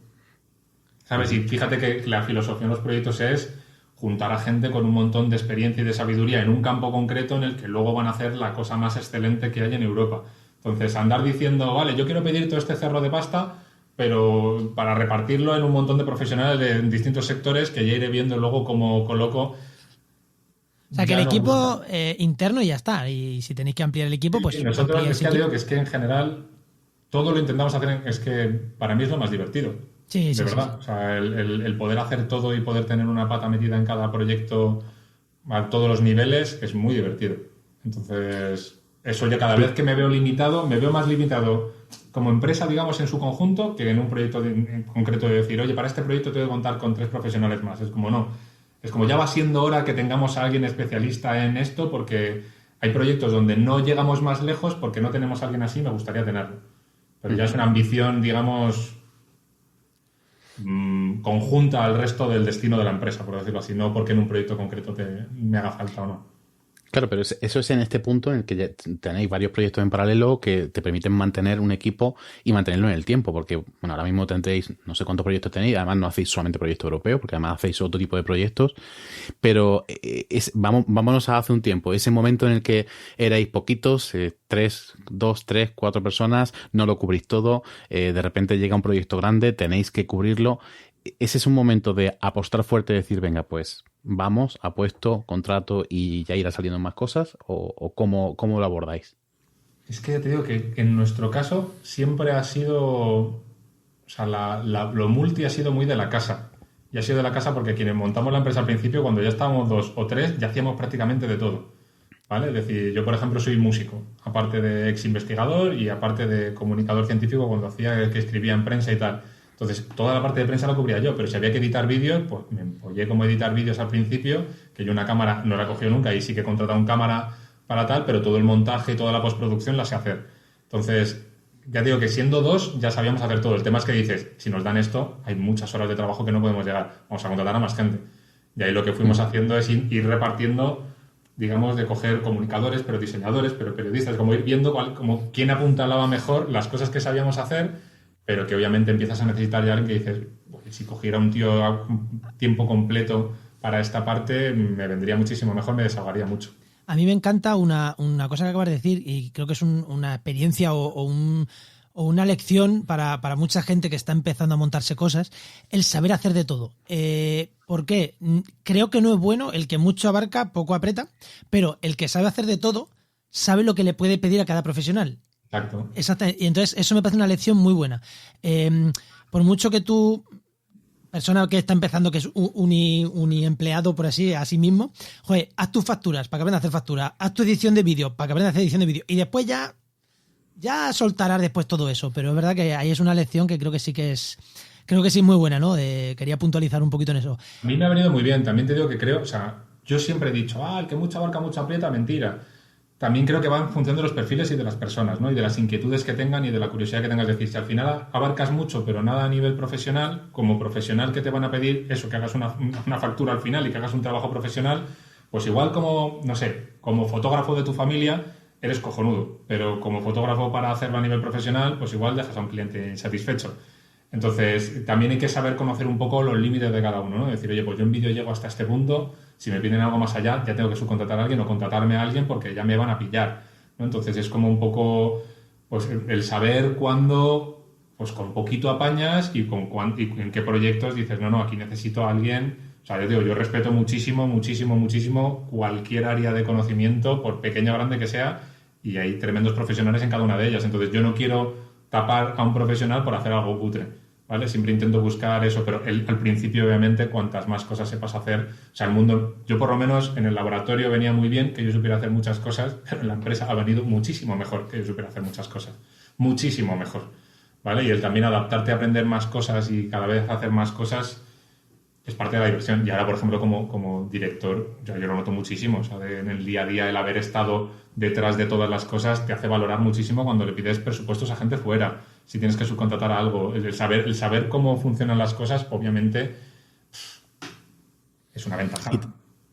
¿Sabes? Y fíjate que la filosofía en los proyectos es juntar a gente con un montón de experiencia y de sabiduría en un campo concreto en el que luego van a hacer la cosa más excelente que hay en Europa. Entonces, andar diciendo, vale, yo quiero pedir todo este cerro de pasta, pero para repartirlo en un montón de profesionales de distintos sectores que ya iré viendo luego cómo coloco. O sea, que el equipo interno ya está. Y si tenéis que ampliar el equipo, pues... Sí, nosotros es que en general todo lo intentamos hacer, es que para mí es lo más divertido. Sí, de verdad. Sí. O sea, el poder hacer todo y poder tener una pata metida en cada proyecto a todos los niveles es muy divertido. Entonces, eso yo cada vez que me veo más limitado como empresa, digamos, en su conjunto, que en un proyecto en concreto de decir, oye, para este proyecto tengo que contar con 3 profesionales más. Es como no. Es como ya va siendo hora que tengamos a alguien especialista en esto, porque hay proyectos donde no llegamos más lejos porque no tenemos a alguien así, me gustaría tenerlo. Pero ya es una ambición, digamos, conjunta al resto del destino de la empresa, por decirlo así, no porque en un proyecto concreto me haga falta o no. Claro, pero eso es en este punto en el que ya tenéis varios proyectos en paralelo que te permiten mantener un equipo y mantenerlo en el tiempo, porque bueno, ahora mismo tendréis no sé cuántos proyectos tenéis, además no hacéis solamente proyectos europeos, porque además hacéis otro tipo de proyectos, pero vámonos a hace un tiempo, ese momento en el que erais poquitos, 2, 3, 4 personas, no lo cubrís todo, de repente llega un proyecto grande, tenéis que cubrirlo. ¿Ese es un momento de apostar fuerte y decir, venga, pues vamos, apuesto, contrato y ya irá saliendo más cosas? ¿O cómo lo abordáis? Es que te digo que en nuestro caso siempre ha sido, o sea, lo multi ha sido muy de la casa. Y ha sido de la casa porque quienes montamos la empresa al principio, cuando ya estábamos 2 o 3, ya hacíamos prácticamente de todo. ¿Vale? Es decir, yo por ejemplo soy músico, aparte de ex investigador y aparte de comunicador científico cuando que escribía en prensa y tal. Entonces, toda la parte de prensa la cubría yo, pero si había que editar vídeos, pues me empollé como editar vídeos al principio, que yo una cámara no la he cogido nunca y sí que he contratado una cámara para tal, pero todo el montaje y toda la postproducción la sé hacer. Entonces, ya digo que siendo 2 ya sabíamos hacer todo. El tema es que dices, si nos dan esto, hay muchas horas de trabajo que no podemos llegar. Vamos a contratar a más gente. Y ahí lo que fuimos haciendo es ir repartiendo, digamos, de coger comunicadores, pero diseñadores, pero periodistas, como ir viendo como quién apuntalaba mejor las cosas que sabíamos hacer, pero que obviamente empiezas a necesitar ya alguien que dices, si cogiera un tío a tiempo completo para esta parte, me vendría muchísimo mejor, me desahogaría mucho. A mí me encanta una cosa que acabas de decir, y creo que es una experiencia o una lección para mucha gente que está empezando a montarse cosas, el saber hacer de todo. ¿Por qué? Creo que no es bueno el que mucho abarca, poco aprieta, pero el que sabe hacer de todo sabe lo que le puede pedir a cada profesional. Exacto. Exactamente. Y entonces eso me parece una lección muy buena. Por mucho que tú, persona que está empezando, que es uniempleado por así, a sí mismo, joder, haz tus facturas para que aprendas a hacer facturas, haz tu edición de vídeo para que aprendas a hacer edición de vídeo, y después ya soltarás después todo eso. Pero es verdad que ahí es una lección que creo que sí muy buena, ¿no? Quería puntualizar un poquito en eso. A mí me ha venido muy bien. También te digo que creo, o sea, yo siempre he dicho, el que mucho abarca, mucho aprieta, mentira. También creo que va en función de los perfiles y de las personas, ¿no? Y de las inquietudes que tengan y de la curiosidad que tengas. Es decir, si al final abarcas mucho, pero nada a nivel profesional, como profesional que te van a pedir eso, que hagas una factura al final y que hagas un trabajo profesional, pues igual como, no sé, como fotógrafo de tu familia, eres cojonudo. Pero como fotógrafo para hacerlo a nivel profesional, pues igual dejas a un cliente insatisfecho. Entonces, también hay que saber conocer un poco los límites de cada uno, ¿no? Decir, oye, pues yo en vídeo llego hasta este punto, si me piden algo más allá, ya tengo que subcontratar a alguien o contratarme a alguien porque ya me van a pillar, ¿no? Entonces, es como un poco, pues, el saber cuándo, pues, con poquito apañas y en qué proyectos dices, no, aquí necesito a alguien. O sea, yo digo, yo respeto muchísimo, muchísimo, muchísimo cualquier área de conocimiento, por pequeña o grande que sea, y hay tremendos profesionales en cada una de ellas. Entonces, yo no quiero tapar a un profesional por hacer algo cutre, ¿vale? Siempre intento buscar eso, pero al principio, obviamente, cuantas más cosas sepas hacer, o sea, el mundo, yo por lo menos en el laboratorio venía muy bien que yo supiera hacer muchas cosas, pero en la empresa ha venido muchísimo mejor que yo supiera hacer muchas cosas, muchísimo mejor, ¿vale? Y el también adaptarte a aprender más cosas y cada vez hacer más cosas es parte de la diversión. Y ahora, por ejemplo, como director, yo lo noto muchísimo, o sea, en el día a día el haber estado detrás de todas las cosas te hace valorar muchísimo cuando le pides presupuestos a gente fuera, si tienes que subcontratar algo. El saber cómo funcionan las cosas, obviamente, es una ventaja.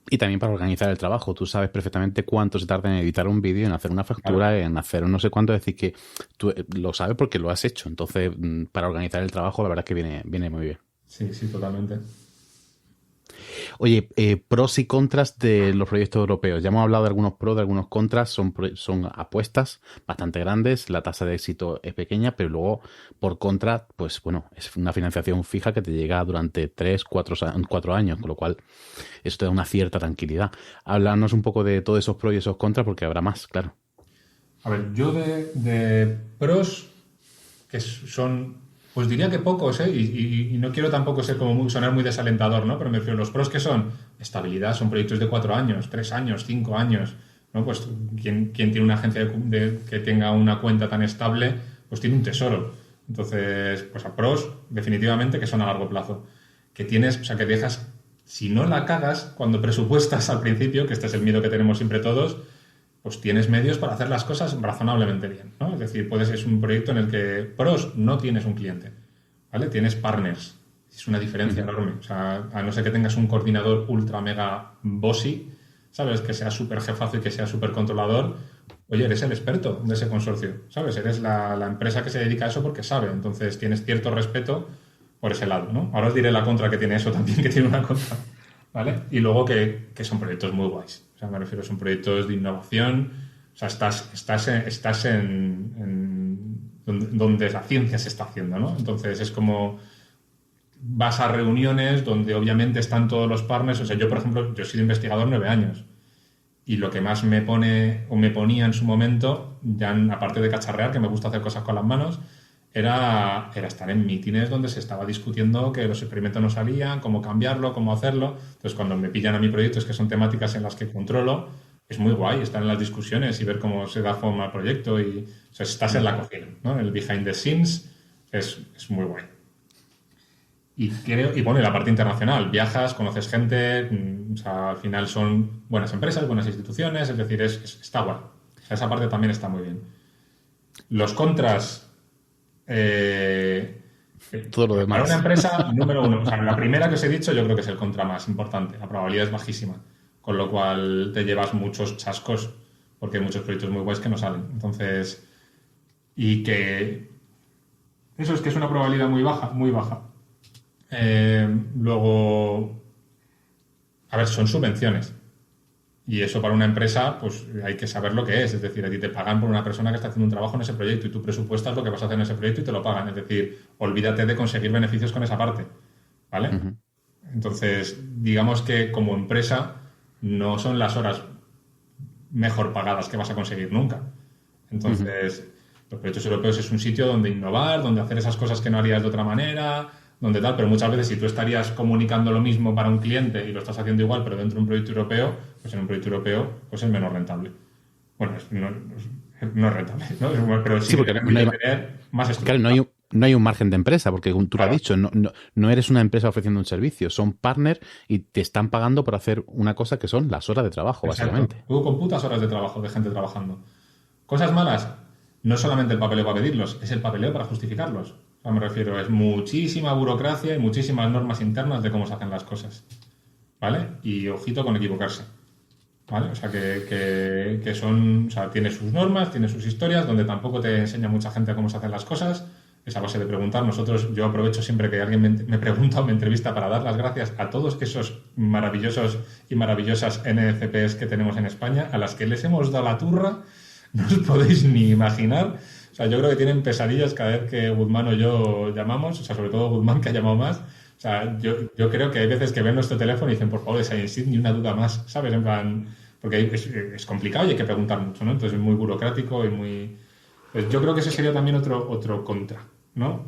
Y también para organizar el trabajo. Tú sabes perfectamente cuánto se tarda en editar un vídeo, en hacer una factura, claro, en hacer no sé cuánto. Es decir, que tú lo sabes porque lo has hecho. Entonces, para organizar el trabajo, la verdad es que viene muy bien. Sí, totalmente. Oye, pros y contras de los proyectos europeos. Ya hemos hablado de algunos pros, de algunos contras. Son apuestas bastante grandes. La tasa de éxito es pequeña, pero luego, por contra, pues bueno, es una financiación fija que te llega durante 3-4 años, con lo cual eso te da una cierta tranquilidad. Háblanos un poco de todos esos pros y esos contras, porque habrá más, claro. A ver, yo de pros, que son, pues diría que pocos, ¿eh? Y no quiero tampoco sonar muy desalentador, ¿no? Pero me refiero, los pros que son estabilidad, son proyectos de 4 años, 3 años, 5 años, ¿no? Pues quien tiene una agencia que tenga una cuenta tan estable, pues tiene un tesoro. Entonces, pues a pros, definitivamente, que son a largo plazo. Que tienes, o sea, que dejas, si no la cagas cuando presupuestas al principio, que este es el miedo que tenemos siempre todos, pues tienes medios para hacer las cosas razonablemente bien, ¿no? Es decir, es un proyecto en el que pros no tienes un cliente, ¿vale? Tienes partners. Es una diferencia enorme. O sea, a no ser que tengas un coordinador ultra mega bossy, ¿sabes? Que sea súper jefazo y que sea súper controlador. Oye, eres el experto de ese consorcio, ¿sabes? Eres la empresa que se dedica a eso porque sabe. Entonces tienes cierto respeto por ese lado, ¿no? Ahora os diré la contra que tiene eso también, que tiene una contra, ¿vale? Y luego que son proyectos muy guays. O sea, me refiero, son proyectos de innovación. O sea, estás en donde la ciencia se está haciendo, ¿no? Entonces es como vas a reuniones donde obviamente están todos los partners. O sea, yo, por ejemplo, yo he sido investigador 9 años y lo que más me ponía en su momento, ya aparte de cacharrear, que me gusta hacer cosas con las manos, era estar en mítines donde se estaba discutiendo que los experimentos no salían, cómo cambiarlo, cómo hacerlo. Entonces, cuando me pillan a mi proyectos, que son temáticas en las que controlo, es muy guay estar en las discusiones y ver cómo se da forma al proyecto. Y, o sea, estás en la cocina, ¿no? El behind the scenes es muy guay. Y bueno, y la parte internacional. Viajas, conoces gente, o sea, al final son buenas empresas, buenas instituciones, es decir, está guay. O sea, esa parte también está muy bien. Los contras... todo lo demás. Para una empresa, número uno, o sea, la primera que os he dicho yo creo que es el contra más importante, la probabilidad es bajísima, con lo cual te llevas muchos chascos porque hay muchos proyectos muy guays que no salen. Entonces, y que eso es que es una probabilidad muy baja, muy baja. Luego, a ver, son subvenciones. Y eso para una empresa, pues hay que saber lo que es. decir, a ti te pagan por una persona que está haciendo un trabajo en ese proyecto y tú presupuestas lo que vas a hacer en ese proyecto y te lo pagan. Es decir, olvídate de conseguir beneficios con esa parte, ¿vale? Uh-huh. Entonces, digamos que como empresa no son las horas mejor pagadas que vas a conseguir nunca. Entonces, Los proyectos europeos es un sitio donde innovar, donde hacer esas cosas que no harías de otra manera, donde tal, pero muchas veces si tú estarías comunicando lo mismo para un cliente y lo estás haciendo igual, pero dentro de un proyecto europeo, pues en un proyecto europeo pues es menos rentable. Bueno, no es rentable, ¿no? Pero sí, porque no hay tener más estructura. Claro, no hay un margen de empresa, porque tú lo has dicho, no eres una empresa ofreciendo un servicio, son partners y te están pagando por hacer una cosa que son las horas de trabajo, Exacto. básicamente. Tú computas horas de trabajo, de gente trabajando. Cosas malas, no es solamente el papeleo para pedirlos, es el papeleo para justificarlos. O sea, me refiero, es muchísima burocracia y muchísimas normas internas de cómo se hacen las cosas. ¿Vale? Y ojito con equivocarse. ¿Vale? O sea, que son... O sea, tiene sus normas, tiene sus historias, donde tampoco te enseña mucha gente cómo se hacen las cosas. Es a base de preguntar. Yo aprovecho siempre que alguien me pregunta o me entrevista para dar las gracias a todos esos maravillosos y maravillosas NFPs que tenemos en España, a las que les hemos dado la turra, no os podéis ni imaginar. O sea, yo creo que tienen pesadillas cada vez que Guzmán o yo llamamos, o sea, sobre todo Guzmán, que ha llamado más. O sea, yo creo que hay veces que ven nuestro teléfono y dicen, por favor, Science ni una duda más, ¿sabes? En plan, porque es complicado y hay que preguntar mucho, ¿no? Entonces es muy burocrático y muy... Pues yo creo que ese sería también otro contra, ¿no?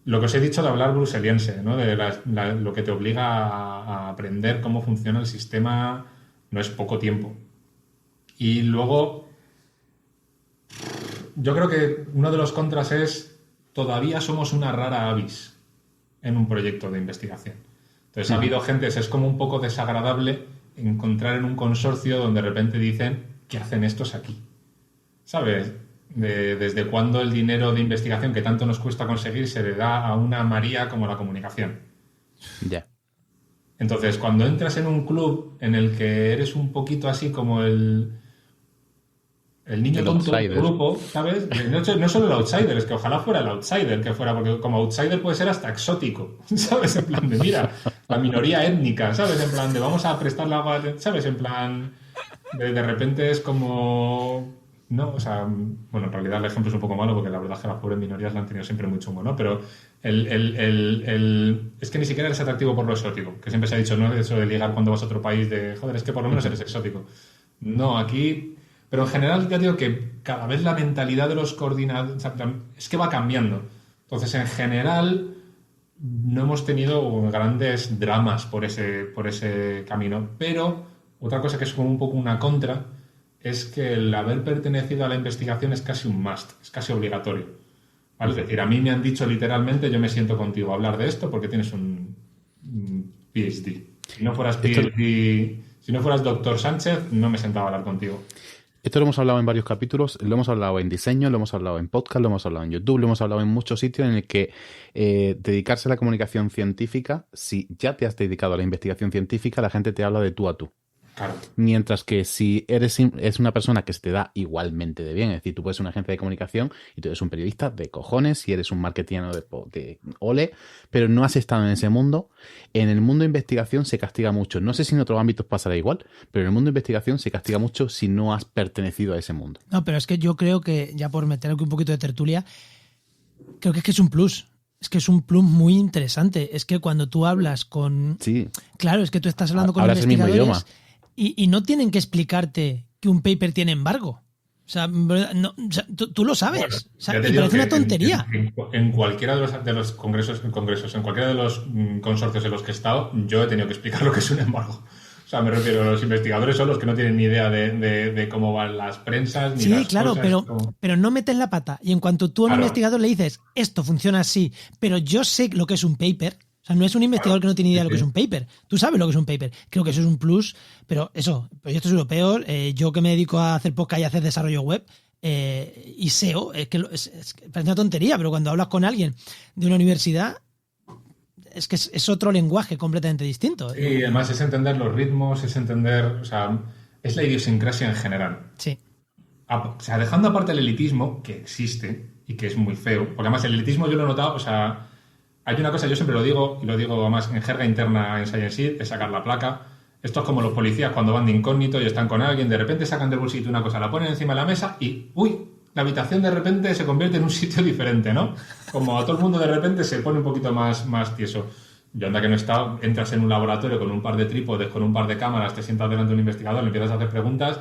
Lo que os he dicho de hablar bruseliense, ¿no? De lo que te obliga a aprender cómo funciona el sistema, no es poco tiempo. Y luego, yo creo que uno de los contras es, todavía somos una rara avis en un proyecto de investigación. Entonces ha habido gente, es como un poco desagradable encontrar en un consorcio donde de repente dicen, ¿qué hacen estos aquí? ¿Sabes? ¿Desde cuándo el dinero de investigación que tanto nos cuesta conseguir se le da a una María como la comunicación? Ya. Entonces, cuando entras en un club en el que eres un poquito así como el niño tonto del grupo, ¿sabes? No solo el outsider, es que ojalá fuera el outsider, que fuera, porque como outsider puede ser hasta exótico, ¿sabes? En plan de, mira, la minoría étnica, ¿sabes? En plan de, vamos a prestarle agua, ¿sabes? En plan, de repente es como... No, o sea, bueno, en realidad el ejemplo es un poco malo porque la verdad es que las pobres minorías la han tenido siempre muy chungo, ¿no? Pero es que ni siquiera eres atractivo por lo exótico, que siempre se ha dicho, ¿no? Eso de ligar cuando vas a otro país, de, joder, es que por lo menos eres exótico. No, aquí... Pero en general ya digo que cada vez la mentalidad de los coordinadores es que va cambiando. Entonces, en general, no hemos tenido grandes dramas por ese camino. Pero otra cosa que es como un poco una contra es que el haber pertenecido a la investigación es casi un must, es casi obligatorio. ¿Vale? Es decir, a mí me han dicho literalmente, yo me siento contigo a hablar de esto porque tienes un PhD. Si no fueras PhD, si no fueras doctor Sánchez, no me sentaba a hablar contigo. Esto lo hemos hablado en varios capítulos, lo hemos hablado en diseño, lo hemos hablado en podcast, lo hemos hablado en YouTube, lo hemos hablado en muchos sitios en el que dedicarse a la comunicación científica, si ya te has dedicado a la investigación científica, la gente te habla de tú a tú. Claro. Mientras que si es una persona que se te da igualmente de bien, es decir, tú puedes ser una agencia de comunicación y tú eres un periodista de cojones y eres un marketeano de ole, pero no has estado en ese mundo. En el mundo de investigación se castiga mucho. No sé si en otros ámbitos pasará igual, pero en el mundo de investigación se castiga mucho si no has pertenecido a ese mundo. No, pero es que yo creo que, ya por meter aquí un poquito de tertulia, creo que es un plus. Es que es un plus muy interesante. Es que cuando tú hablas con... Sí. Claro, es que tú estás hablando con investigadores... El mismo idioma. Y no tienen que explicarte que un paper tiene embargo. O sea, tú lo sabes. Bueno, o sea, te parece una tontería. En cualquiera de los congresos, en cualquiera de los consorcios en los que he estado, yo he tenido que explicar lo que es un embargo. O sea, me refiero, los investigadores son los que no tienen ni idea de cómo van las prensas, ni sí, las claro, cosas. pero no metes la pata. Y en cuanto tú a un investigador le dices, esto funciona así, pero yo sé lo que es un paper... O sea, no es un investigador que no tiene idea de lo que es un paper. Tú sabes lo que es un paper. Creo que eso es un plus, pero eso, proyectos europeos, yo que me dedico a hacer podcast y a hacer desarrollo web y SEO, es que parece una tontería, pero cuando hablas con alguien de una universidad, es que es otro lenguaje completamente distinto. Sí, además es entender los ritmos, es entender, o sea, es la idiosincrasia en general. Sí. O sea, dejando aparte el elitismo, que existe y que es muy feo, porque además el elitismo yo lo he notado, o sea... Hay una cosa, yo siempre lo digo, y lo digo además en jerga interna en Science, es sacar la placa. Esto es como los policías cuando van de incógnito y están con alguien, de repente sacan del bolsillo una cosa, la ponen encima de la mesa y, uy, la habitación de repente se convierte en un sitio diferente, ¿no? Como a todo el mundo de repente se pone un poquito más tieso. Yo anda que no he estado, entras en un laboratorio con un par de trípodes, con un par de cámaras, te sientas delante de un investigador, le empiezas a hacer preguntas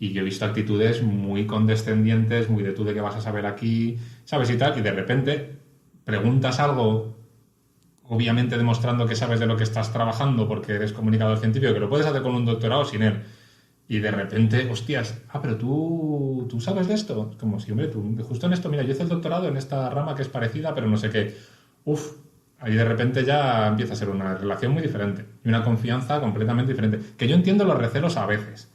Y yo he visto actitudes muy condescendientes, muy de tú de qué vas a saber aquí, ¿sabes? Y tal, y de repente preguntas algo, obviamente demostrando que sabes de lo que estás trabajando porque eres comunicador científico, que lo puedes hacer con un doctorado sin él. Y de repente, hostias, pero tú sabes de esto. Es como si, hombre, tú, justo en esto, mira, yo hice el doctorado en esta rama que es parecida, pero no sé qué. Uf, ahí de repente ya empieza a ser una relación muy diferente y una confianza completamente diferente. Que yo entiendo los recelos a veces.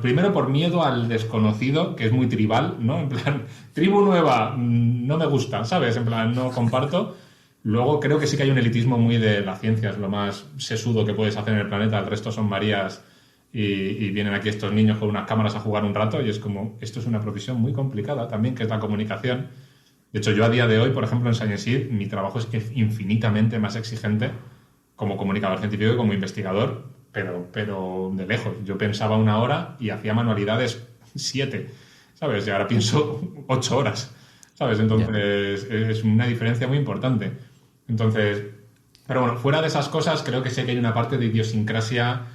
Primero por miedo al desconocido, que es muy tribal, ¿no? En plan, tribu nueva, no me gusta, ¿sabes? En plan, no comparto. Luego creo que sí que hay un elitismo muy de la ciencia, es lo más sesudo que puedes hacer en el planeta. El resto son Marías y vienen aquí estos niños con unas cámaras a jugar un rato y es como, esto es una profesión muy complicada también, que es la comunicación. De hecho, yo a día de hoy, por ejemplo, en Science mi trabajo es infinitamente más exigente como comunicador científico que como investigador, pero de lejos. Yo pensaba 1 hora y hacía manualidades 7, ¿sabes? Y ahora pienso 8 horas, ¿sabes? Entonces, es una diferencia muy importante. Entonces, pero bueno, fuera de esas cosas, creo que sí que hay una parte de idiosincrasia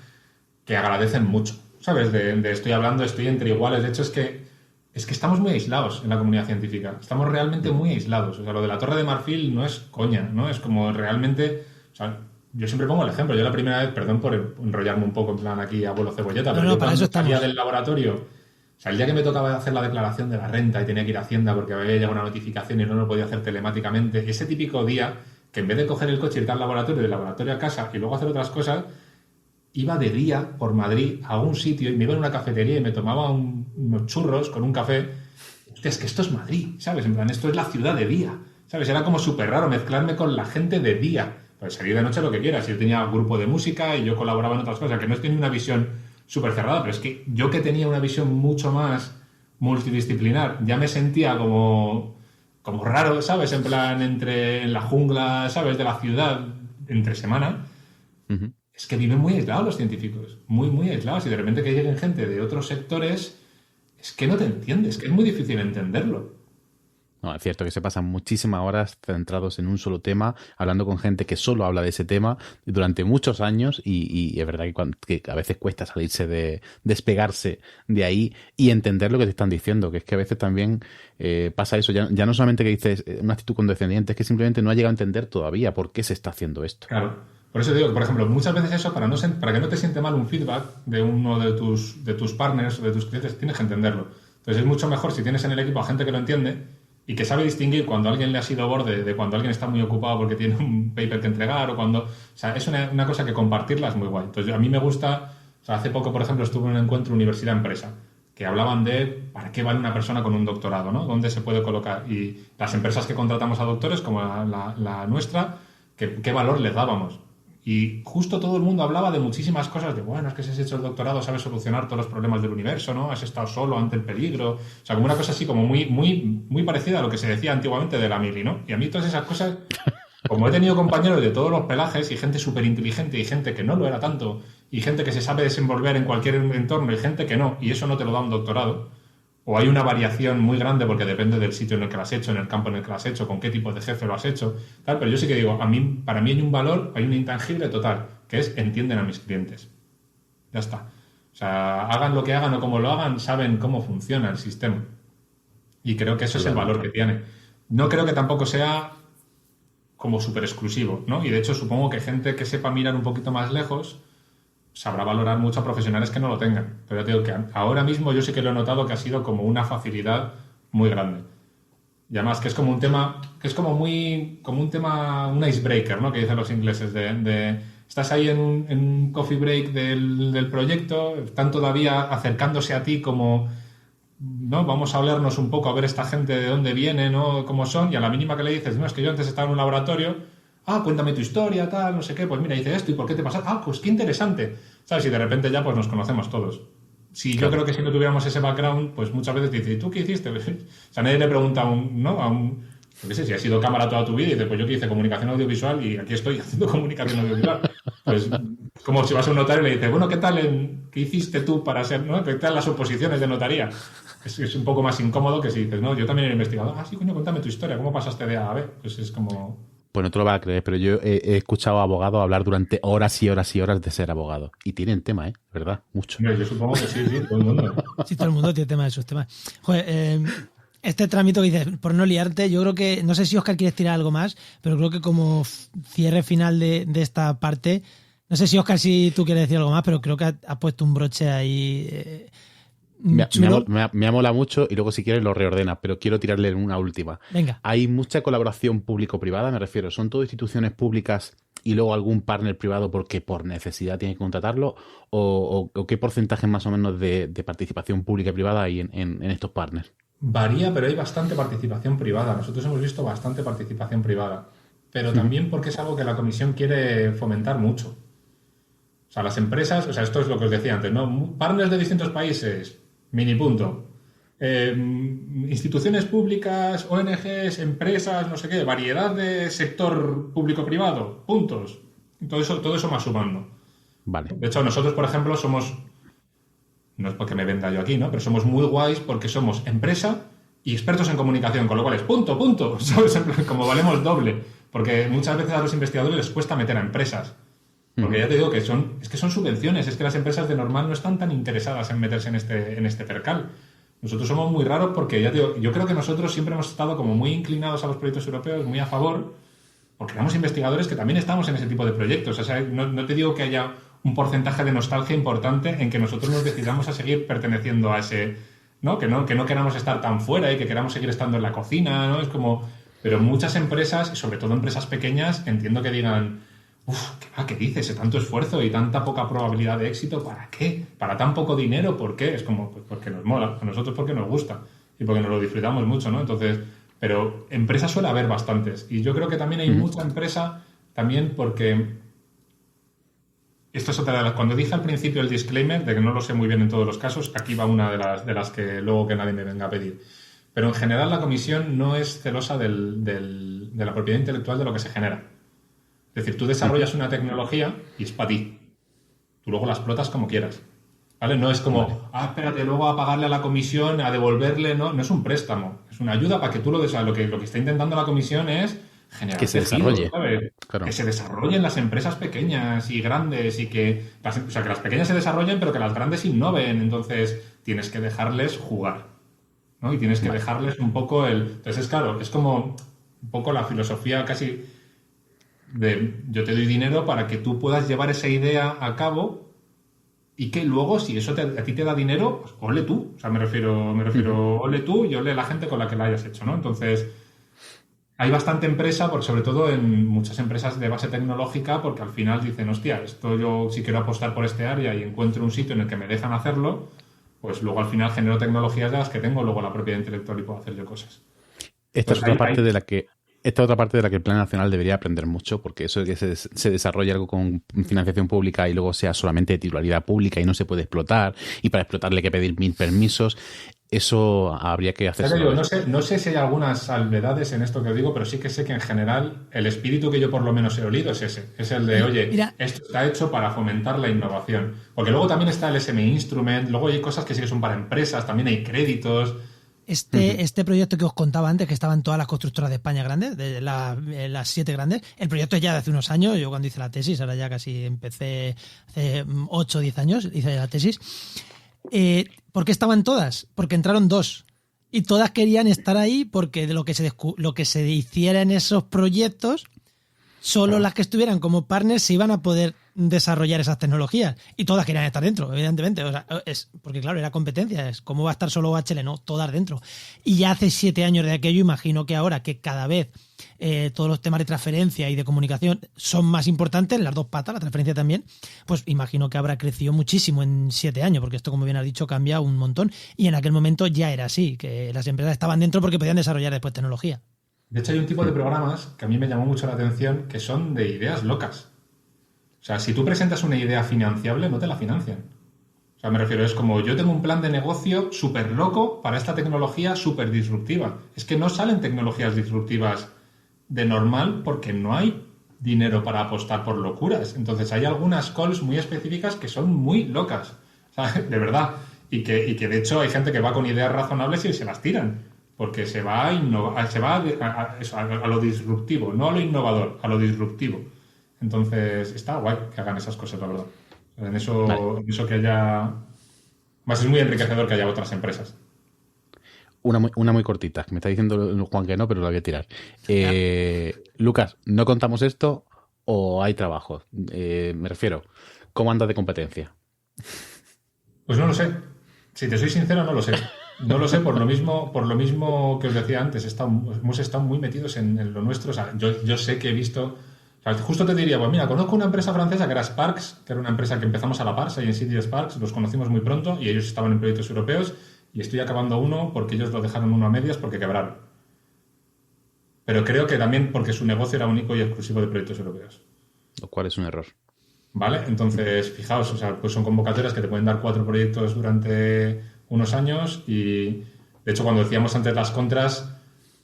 que agradecen mucho, ¿sabes? Estoy hablando, estoy entre iguales. De hecho, es que estamos muy aislados en la comunidad científica. Estamos realmente muy aislados. O sea, lo de la Torre de Marfil no es coña, ¿no? Es como realmente... O sea, yo siempre pongo el ejemplo. Yo la primera vez, perdón por enrollarme un poco en plan aquí abuelo cebolleta, pero yo para eso salía del laboratorio, o sea, el día que me tocaba hacer la declaración de la renta y tenía que ir a Hacienda porque había llegado una notificación y no lo podía hacer telemáticamente, ese típico día que en vez de coger el coche y ir al laboratorio, del laboratorio a casa y luego hacer otras cosas, iba de día por Madrid a un sitio y me iba a una cafetería y me tomaba unos churros con un café. Hostia, es que esto es Madrid, ¿sabes? En plan, esto es la ciudad de día, ¿sabes? Era como súper raro mezclarme con la gente de día. Pues salir de noche lo que quieras. Yo tenía grupo de música y yo colaboraba en otras cosas, que no tenía una visión súper cerrada, pero es que yo que tenía una visión mucho más multidisciplinar, ya me sentía como raro, ¿sabes? En plan, en la jungla, ¿sabes? De la ciudad, entre semana. Uh-huh. Es que viven muy aislados los científicos, muy, muy aislados. Y de repente que lleguen gente de otros sectores, es que no te entiendes, que es muy difícil entenderlo. No, es cierto que se pasan muchísimas horas centrados en un solo tema, hablando con gente que solo habla de ese tema durante muchos años y es verdad que a veces cuesta salirse despegarse de ahí y entender lo que te están diciendo, que es que a veces también pasa eso, ya no solamente que dices una actitud condescendiente, es que simplemente no ha llegado a entender todavía por qué se está haciendo esto. Claro, por eso digo que, por ejemplo, muchas veces eso, para que no te siente mal un feedback de uno de tus partners o de tus clientes, tienes que entenderlo. Entonces es mucho mejor si tienes en el equipo a gente que lo entiende y que sabe distinguir cuando a alguien le ha sido borde de cuando alguien está muy ocupado porque tiene un paper que entregar o cuando... O sea, es una cosa que compartirla es muy guay. Entonces, a mí me gusta... O sea, hace poco, por ejemplo, estuve en un encuentro universidad-empresa que hablaban de para qué vale una persona con un doctorado, ¿no? ¿Dónde se puede colocar? Y las empresas que contratamos a doctores, como la nuestra, ¿qué valor les dábamos? Y justo todo el mundo hablaba de muchísimas cosas, de bueno, es que si has hecho el doctorado sabes solucionar todos los problemas del universo, ¿no? Has estado solo ante el peligro. O sea, como una cosa así como muy, muy, muy parecida a lo que se decía antiguamente de la mili, ¿no? Y a mí todas esas cosas, como he tenido compañeros de todos los pelajes y gente súper inteligente y gente que no lo era tanto y gente que se sabe desenvolver en cualquier entorno y gente que no, y eso no te lo da un doctorado, o hay una variación muy grande porque depende del sitio en el que lo has hecho, en el campo en el que lo has hecho, con qué tipo de jefe lo has hecho, tal, pero yo sí que digo, para mí hay un valor, hay un intangible total, que es entienden a mis clientes. Ya está. O sea, hagan lo que hagan o como lo hagan, saben cómo funciona el sistema. Y creo que eso es el valor que tiene. No creo que tampoco sea como súper exclusivo, ¿no? Y de hecho supongo que gente que sepa mirar un poquito más lejos sabrá valorar mucho a profesionales que no lo tengan. Pero te digo que ahora mismo yo sí que lo he notado que ha sido como una facilidad muy grande. Y además que es como un tema, un icebreaker, ¿no? Que dicen los ingleses, estás ahí en un coffee break del proyecto, están todavía acercándose a ti como, ¿no? Vamos a hablarnos un poco, a ver esta gente de dónde viene, ¿no? Cómo son, y a la mínima que le dices, no, es que yo antes estaba en un laboratorio, cuéntame tu historia, tal, no sé qué, pues mira, hice esto, ¿y por qué te pasa? Pues qué interesante, ¿sabes? Y de repente ya pues nos conocemos todos. Sí, claro. Yo creo que si no tuviéramos ese background, pues muchas veces dices, ¿y tú qué hiciste? O sea, nadie le pregunta yo qué sé, si has sido cámara toda tu vida y dices, pues yo que hice comunicación audiovisual y aquí estoy haciendo comunicación audiovisual. Pues como si vas a un notario y le dices, bueno, ¿qué tal, qué hiciste tú para ser, ¿no? ¿Qué tal las oposiciones de notaría? Es un poco más incómodo que si dices, no, yo también he investigado. Sí, coño, cuéntame tu historia, ¿cómo pasaste de A a B? Pues es como... Pues no te lo vas a creer, pero yo he escuchado a abogados hablar durante horas y horas y horas de ser abogado. Y tienen tema, ¿verdad? Mucho. Yo supongo que sí, todo el mundo. Sí, todo el mundo tiene tema de sus temas. Joder, este trámite que dices, por no liarte, yo creo que, no sé si Óscar quieres tirar algo más, pero creo que como cierre final de esta parte, no sé si Óscar, si tú quieres decir algo más, pero creo que has puesto un broche ahí chulo. Me ha molado mucho y luego si quieres lo reordenas, pero quiero tirarle una última. Venga. Hay mucha colaboración público-privada, me refiero. ¿Son todo instituciones públicas y luego algún partner privado porque por necesidad tiene que contratarlo? ¿O qué porcentaje más o menos de participación pública y privada hay en estos partners? Varía, pero hay bastante participación privada. Nosotros hemos visto bastante participación privada. Pero también porque es algo que la Comisión quiere fomentar mucho. O sea, las empresas, o sea, esto es lo que os decía antes, ¿no? Partners de distintos países, mini punto. Instituciones públicas, ONGs, empresas, no sé qué, variedad de sector público-privado, puntos. Todo eso va sumando. Vale. De hecho, nosotros, por ejemplo, somos, no es porque me venda yo aquí, ¿no? Pero somos muy guays porque somos empresa y expertos en comunicación, con lo cual es punto, ¿sabes? Como valemos doble. Porque muchas veces a los investigadores les cuesta meter a empresas. Porque ya te digo que son subvenciones, es que las empresas de normal no están tan interesadas en meterse en este percal. Nosotros somos muy raros porque, ya te digo, yo creo que nosotros siempre hemos estado como muy inclinados a los proyectos europeos, muy a favor, porque éramos investigadores que también estamos en ese tipo de proyectos. O sea, no te digo que haya un porcentaje de nostalgia importante en que nosotros nos decidamos a seguir perteneciendo a ese, ¿no? Que no queramos estar tan fuera y que queramos seguir estando en la cocina, ¿no? Es como... Pero muchas empresas, y sobre todo empresas pequeñas, entiendo que digan... ¿Qué dices? Tanto esfuerzo y tanta poca probabilidad de éxito, ¿para qué? ¿Para tan poco dinero? ¿Por qué? Es como, pues porque nos mola, a nosotros porque nos gusta y porque nos lo disfrutamos mucho, ¿no? Entonces, pero empresas suele haber bastantes. Y yo creo que también hay mucha empresa, también porque... Esto es otra de las... Cuando dije al principio el disclaimer de que no lo sé muy bien en todos los casos, aquí va una de las que luego que nadie me venga a pedir. Pero en general la Comisión no es celosa de la propiedad intelectual de lo que se genera. Es decir, tú desarrollas una tecnología y es para ti. Tú luego la explotas como quieras. ¿Vale? No es como, espérate, luego a pagarle a la comisión, a devolverle, no es un préstamo. Es una ayuda para que tú lo que está intentando la comisión es generar que se desarrolle. ¿sabes? Claro. Que se desarrollen las empresas pequeñas y grandes y que las pequeñas se desarrollen, pero que las grandes innoven. Entonces, tienes que dejarles jugar, ¿no? Y tienes que dejarles un poco Entonces, claro, es como un poco la filosofía casi... yo te doy dinero para que tú puedas llevar esa idea a cabo y que luego, si eso a ti te da dinero, pues ole tú. O sea, me refiero ole tú y ole la gente con la que la hayas hecho, ¿no? Entonces, hay bastante empresa, sobre todo en muchas empresas de base tecnológica, porque al final dicen, hostia, esto yo si quiero apostar por este área y encuentro un sitio en el que me dejan hacerlo, pues luego al final genero tecnologías de las que tengo luego la propiedad intelectual y puedo hacer yo cosas. Esta es otra parte de la que el Plan Nacional debería aprender mucho, porque eso de que se desarrolle algo con financiación pública y luego sea solamente de titularidad pública y no se puede explotar, y para explotarle hay que pedir 1000 permisos, eso habría que hacerse. No sé si hay algunas salvedades en esto que os digo, pero sí que sé que en general el espíritu que yo por lo menos he olido es ese. Es el de, oye, mira, esto está hecho para fomentar la innovación. Porque luego también está el SME Instrument, luego hay cosas que sí que son para empresas, también hay créditos... Este proyecto que os contaba antes, que estaban todas las constructoras de España grandes, de las 7 grandes, el proyecto es ya de hace unos años. Yo cuando hice la tesis, ahora ya casi empecé hace 8 o 10 años, hice la tesis. ¿Por qué estaban todas? Porque entraron 2 y todas querían estar ahí porque de lo que se hiciera en esos proyectos, solo las que estuvieran como partners se iban a poder desarrollar esas tecnologías y todas querían estar dentro, evidentemente. O sea, porque claro, era competencia, es cómo va a estar solo OHL, no, todas dentro. Y ya hace 7 años de aquello, imagino que ahora que cada vez todos los temas de transferencia y de comunicación son más importantes, las dos patas, la transferencia también, pues imagino que habrá crecido muchísimo en 7 años, porque esto, como bien has dicho, cambia un montón. Y en aquel momento ya era así, que las empresas estaban dentro porque podían desarrollar después tecnología. De hecho, hay un tipo de programas que a mí me llamó mucho la atención, que son de ideas locas. O sea, si tú presentas una idea financiable, no te la financian. O sea, me refiero, es como, yo tengo un plan de negocio súper loco para esta tecnología súper disruptiva. Es que no salen tecnologías disruptivas de normal porque no hay dinero para apostar por locuras. Entonces, hay algunas calls muy específicas que son muy locas. O sea, de verdad. Y que de hecho hay gente que va con ideas razonables y se las tiran. porque se va a innovar, se va a lo disruptivo, no a lo innovador, a lo disruptivo. Entonces, está guay que hagan esas cosas, la verdad. En eso que haya... Más es muy enriquecedor que haya otras empresas. Una muy cortita. Me está diciendo Juan que no, pero la voy a tirar. Lucas, ¿no contamos esto o hay trabajo? Me refiero, ¿cómo andas de competencia? Pues no lo sé. Si te soy sincero, no lo sé. No lo sé por lo mismo que os decía antes. Hemos estado muy metidos en lo nuestro. O sea, yo sé que he visto... O sea, justo te diría, pues mira, conozco una empresa francesa que era Sparks, que era una empresa que empezamos a la par, Science City Sparks, los conocimos muy pronto y ellos estaban en proyectos europeos y estoy acabando uno porque ellos lo dejaron uno a medias porque quebraron. Pero creo que también porque su negocio era único y exclusivo de proyectos europeos. Lo cual es un error. ¿Vale? Entonces, fijaos, o sea, pues son convocatorias que te pueden dar 4 proyectos durante unos años y, de hecho, cuando decíamos antes las contras,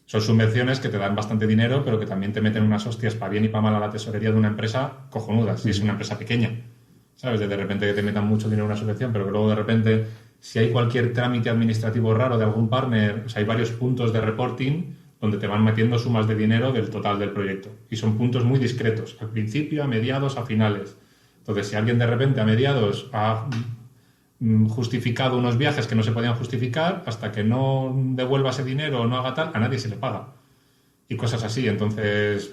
son subvenciones que te dan bastante dinero, pero que también te meten unas hostias para bien y para mal a la tesorería de una empresa cojonudas, si es una empresa pequeña. ¿Sabes? De repente que te metan mucho dinero en una subvención, pero que luego de repente, si hay cualquier trámite administrativo raro de algún partner, o sea, hay varios puntos de reporting donde te van metiendo sumas de dinero del total del proyecto. Y son puntos muy discretos, al principio, a mediados, a finales. Entonces, si alguien de repente a mediados ha justificado unos viajes que no se podían justificar, hasta que no devuelva ese dinero o no haga tal, a nadie se le paga. Y cosas así. Entonces...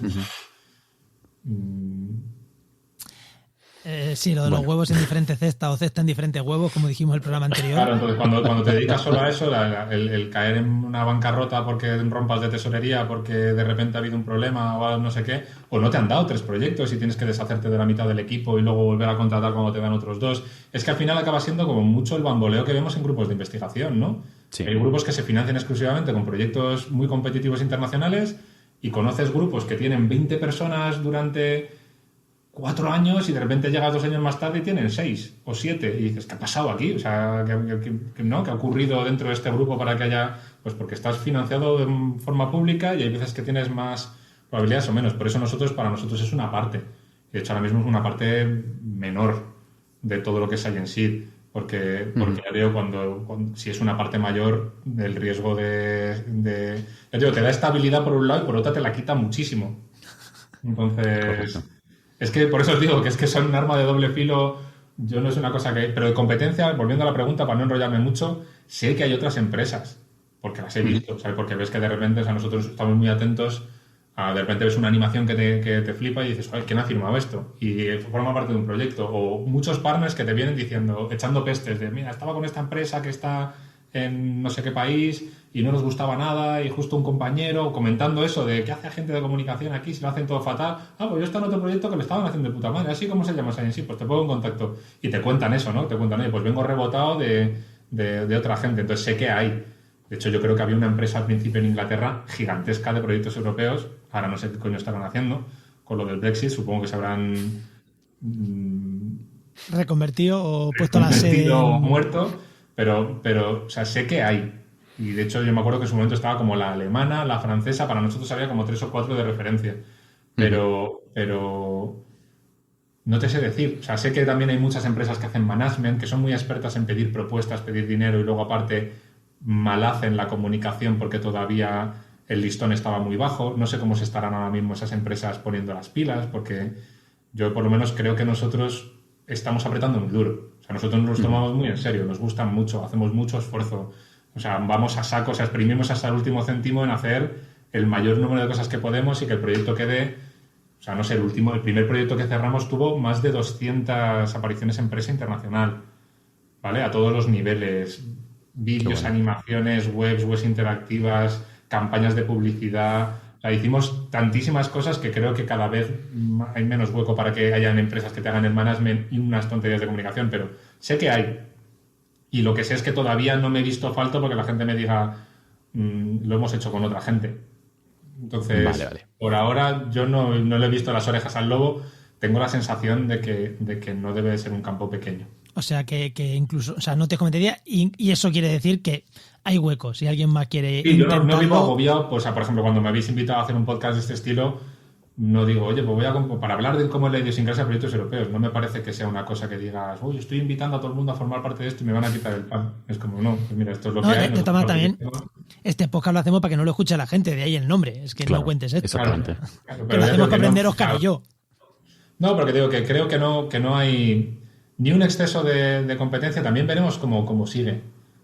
Sí, lo de los huevos en diferentes cestas o cesta en diferentes huevos, como dijimos en el programa anterior. Claro, entonces cuando te dedicas solo a eso, el caer en una bancarrota porque rompas de tesorería, porque de repente ha habido un problema o no sé qué, o no te han dado 3 proyectos y tienes que deshacerte de la mitad del equipo y luego volver a contratar cuando te dan otros 2. Es que al final acaba siendo como mucho el bamboleo que vemos en grupos de investigación, ¿no? Sí. Hay grupos que se financian exclusivamente con proyectos muy competitivos internacionales y conoces grupos que tienen 20 personas durante 4 años y de repente llegas 2 años más tarde y tienen 6 o 7 y dices, ¿qué ha pasado aquí? O sea, ¿qué ha ocurrido dentro de este grupo para que haya...? Pues porque estás financiado de forma pública y hay veces que tienes más probabilidades o menos. Por eso para nosotros es una parte. De hecho, ahora mismo es una parte menor de todo lo que es Science. Porque ya veo si es una parte mayor, el riesgo ya digo, te da estabilidad por un lado y por otra te la quita muchísimo. Entonces... Correcto. Es que por eso os digo que es que son un arma de doble filo. Yo no es una cosa que... Pero de competencia, volviendo a la pregunta, para no enrollarme mucho, sé que hay otras empresas, porque las he visto, ¿sabes? Porque ves que de repente, o sea, nosotros estamos muy atentos a, de repente ves una animación que te flipa y dices, ¿quién ha firmado esto? Y forma parte de un proyecto. O muchos partners que te vienen diciendo, echando pestes de, mira, estaba con esta empresa que está en no sé qué país y no nos gustaba nada y justo un compañero comentando eso de qué hace agente de comunicación aquí si lo hacen todo fatal. Pues yo estaba en otro proyecto que lo estaban haciendo de puta madre. ¿Así cómo se llama Science? Pues te pongo en contacto. Y te cuentan eso, ¿no? Te cuentan, pues vengo rebotado de otra gente. Entonces sé que hay. De hecho, yo creo que había una empresa al principio en Inglaterra gigantesca de proyectos europeos. Ahora no sé qué coño estarán haciendo con lo del Brexit. Supongo que se habrán... reconvertido o puesto la sede... o muerto. Pero, o sea, sé que hay. Y de hecho yo me acuerdo que en su momento estaba como la alemana, la francesa, para nosotros había como 3 o 4 de referencia. Pero no te sé decir. O sea, sé que también hay muchas empresas que hacen management, que son muy expertas en pedir propuestas, pedir dinero y luego aparte mal hacen la comunicación porque todavía el listón estaba muy bajo. No sé cómo se estarán ahora mismo esas empresas poniendo las pilas, porque yo por lo menos creo que nosotros estamos apretando muy duro. O sea, nosotros nos los tomamos muy en serio, nos gustan mucho, hacemos mucho esfuerzo. O sea, vamos a saco, o sea, exprimimos hasta el último céntimo en hacer el mayor número de cosas que podemos y que el proyecto quede... O sea, no sé, el primer proyecto que cerramos tuvo más de 200 apariciones en prensa internacional, ¿vale? A todos los niveles. Vídeos, bueno, animaciones, webs interactivas, campañas de publicidad... O sea, hicimos tantísimas cosas que creo que cada vez hay menos hueco para que hayan empresas que te hagan el management y unas tonterías de comunicación, pero sé que hay. Y lo que sé es que todavía no me he visto falto porque la gente me diga, lo hemos hecho con otra gente. Entonces, vale. Por ahora yo no le he visto las orejas al lobo. Tengo la sensación de que no debe de ser un campo pequeño. O sea, que incluso, o sea, no te comentaría y eso quiere decir que hay huecos. Si alguien más quiere intentarlo... Yo no vivo agobiado. Pues, por ejemplo, cuando me habéis invitado a hacer un podcast de este estilo, no digo, oye, pues para hablar de cómo es la idiosincrasia de proyectos europeos. No me parece que sea una cosa que digas, oye, estoy invitando a todo el mundo a formar parte de esto y me van a quitar el pan. Es como, no, pues mira, esto es lo que hay. También este podcast lo hacemos para que no lo escuche la gente, de ahí el nombre, es que Claro, no cuentes esto. exactamente. Claro, Que lo hacemos para aprender Óscar claro. y yo. No, porque digo que creo que no hay ni un exceso de competencia. También veremos cómo sigue.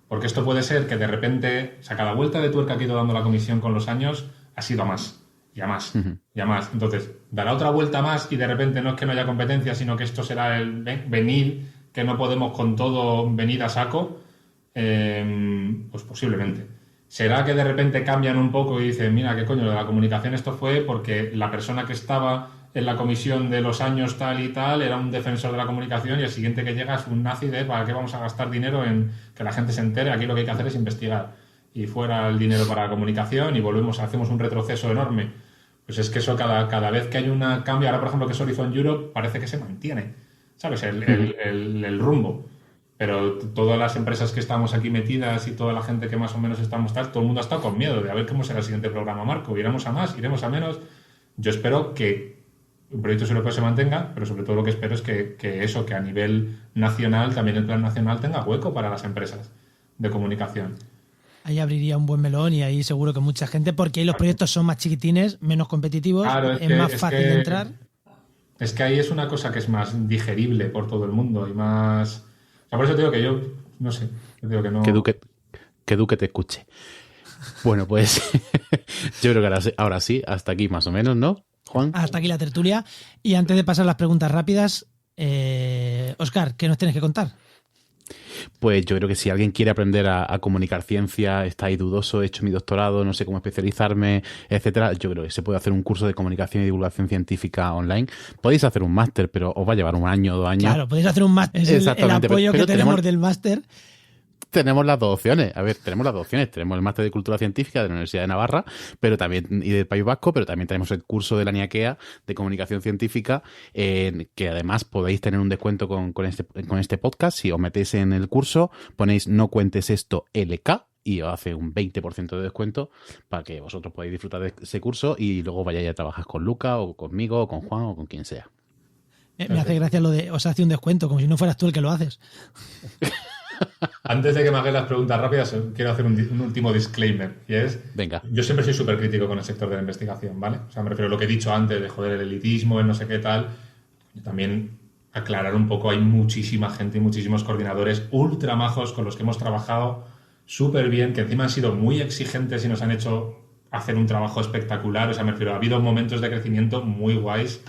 Porque esto puede ser que de repente, o sea, cada vuelta de tuerca que ha ido dando la comisión con los años ha sido a más, y a más, y a más. Entonces, dará otra vuelta más y de repente no es que no haya competencia, sino que esto será el venir, que no podemos con todo venir a saco. Pues posiblemente. ¿Será que de repente cambian un poco y dicen, mira, qué coño, de la comunicación esto fue porque la persona que estaba en la comisión de los años tal y tal era un defensor de la comunicación y el siguiente que llega es un nazi de ¿para qué vamos a gastar dinero en que la gente se entere? Aquí lo que hay que hacer es investigar. Y fuera el dinero para la comunicación y hacemos un retroceso enorme. Pues es que eso cada vez que hay una cambio, ahora por ejemplo que es Horizon Europe, parece que se mantiene, ¿sabes? El rumbo. Pero todas las empresas que estamos aquí metidas y toda la gente que más o menos estamos tal, todo el mundo ha estado con miedo de a ver cómo será el siguiente programa marco. ¿Iremos a más? ¿Iremos a menos? Yo espero que el proyecto europeo se mantenga, pero sobre todo lo que espero es que a nivel nacional, también el plan nacional tenga hueco para las empresas de comunicación. Ahí abriría un buen melón y ahí seguro que mucha gente, porque ahí los proyectos son más chiquitines, menos competitivos, Claro, es más fácil de entrar. Es que ahí es una cosa que es más digerible por todo el mundo y más... O sea, por eso te digo que yo, no sé, yo digo que no... Que Duque te escuche. Bueno, pues yo creo que ahora sí, hasta aquí más o menos, ¿no, Juan? Hasta aquí la tertulia. Y antes de pasar las preguntas rápidas, Óscar, ¿qué nos tienes que contar? Pues yo creo que si alguien quiere aprender a comunicar ciencia, está ahí dudoso, he hecho mi doctorado, no sé cómo especializarme, etcétera, yo creo que se puede hacer un curso de comunicación y divulgación científica online. Podéis hacer un máster, pero os va a llevar 1 año o 2 años. Claro, podéis hacer un máster. Es el apoyo pero que tenemos del máster. Tenemos las dos opciones. A ver, tenemos las dos opciones. Tenemos el máster de Cultura Científica de la Universidad de Navarra, pero también y del País Vasco, pero también tenemos el curso de la NIAKEA de Comunicación Científica, que además podéis tener un descuento con este podcast. Si os metéis en el curso, ponéis No Cuentes Esto LK y os hace un 20% de descuento para que vosotros podáis disfrutar de ese curso y luego vayáis a trabajar con Luca o conmigo o con Juan o con quien sea. Me hace gracia lo de os hace un descuento, como si no fueras tú el que lo haces. Antes de que me hagas las preguntas rápidas, quiero hacer un último disclaimer, y es, Venga. Yo siempre soy súper crítico con el sector de la investigación, ¿vale? O sea, me refiero a lo que he dicho antes de joder el elitismo, el no sé qué tal. También aclarar un poco, hay muchísima gente y muchísimos coordinadores ultra majos con los que hemos trabajado súper bien, que encima han sido muy exigentes y nos han hecho hacer un trabajo espectacular. O sea, me refiero, ha habido momentos de crecimiento muy guays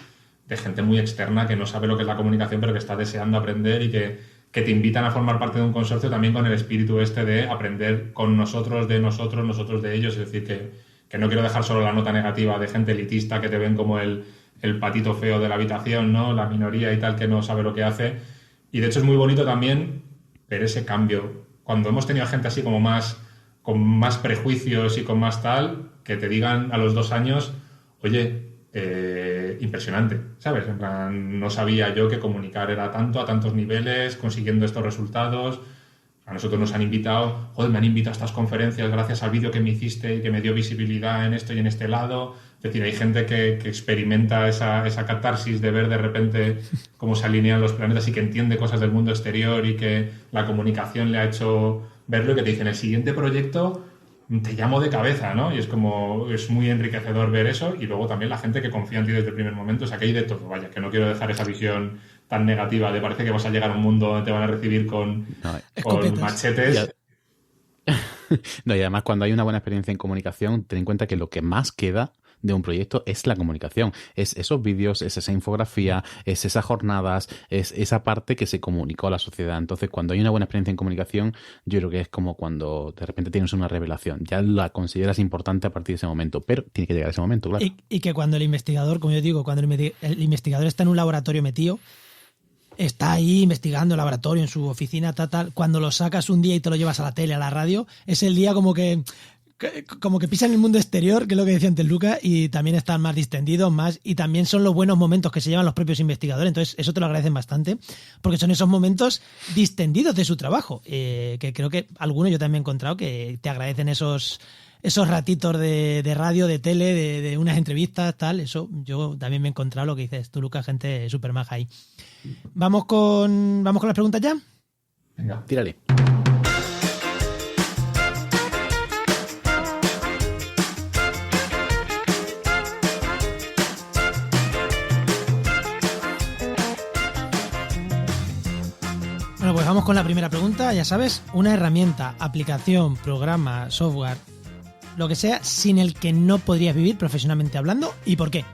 de gente muy externa que no sabe lo que es la comunicación, pero que está deseando aprender y que te invitan a formar parte de un consorcio también con el espíritu este de aprender con nosotros, de nosotros, nosotros de ellos. Es decir, que no quiero dejar solo la nota negativa de gente elitista que te ven como el patito feo de la habitación, ¿no? La minoría y tal que no sabe lo que hace. Y de hecho es muy bonito también ver ese cambio. Cuando hemos tenido gente así como con más prejuicios y con más tal, que te digan a los 2 años, oye, impresionante, ¿sabes? En plan, no sabía yo que comunicar era tanto, a tantos niveles, consiguiendo estos resultados. A nosotros nos han invitado, me han invitado a estas conferencias gracias al vídeo que me hiciste y que me dio visibilidad en esto y en este lado. Es decir, hay gente que experimenta esa catarsis de ver de repente cómo se alinean los planetas y que entiende cosas del mundo exterior y que la comunicación le ha hecho verlo y que te dicen, el siguiente proyecto te llamo de cabeza, ¿no? Y es muy enriquecedor ver eso, y luego también la gente que confía en ti desde el primer momento. O sea, que hay de todo, vaya, que no quiero dejar esa visión tan negativa de parece que vas a llegar a un mundo donde te van a recibir con machetes. No, y además cuando hay una buena experiencia en comunicación, ten en cuenta que lo que más queda de un proyecto es la comunicación, es esos vídeos, es esa infografía, es esas jornadas, es esa parte que se comunicó a la sociedad. Entonces, cuando hay una buena experiencia en comunicación, yo creo que es como cuando de repente tienes una revelación, ya la consideras importante a partir de ese momento, pero tiene que llegar ese momento, claro. Y que cuando el investigador, como yo digo, cuando el investigador está en un laboratorio metido, está ahí investigando en el laboratorio, en su oficina, tal, cuando lo sacas un día y te lo llevas a la tele, a la radio, es el día como que pisan el mundo exterior, que es lo que decía antes Luca, y también están más distendidos, y también son los buenos momentos que se llevan los propios investigadores. Entonces eso te lo agradecen bastante, porque son esos momentos distendidos de su trabajo, que creo que algunos yo también he encontrado que te agradecen esos ratitos de radio, de tele, de unas entrevistas, tal. Eso yo también me he encontrado lo que dices tú, Luca, gente súper maja ahí. ¿Vamos con las preguntas ya? Venga, tírale. vamos con la primera pregunta. Ya sabes, una herramienta, aplicación, programa, software, lo que sea, sin el que no podrías vivir profesionalmente hablando, ¿y por qué?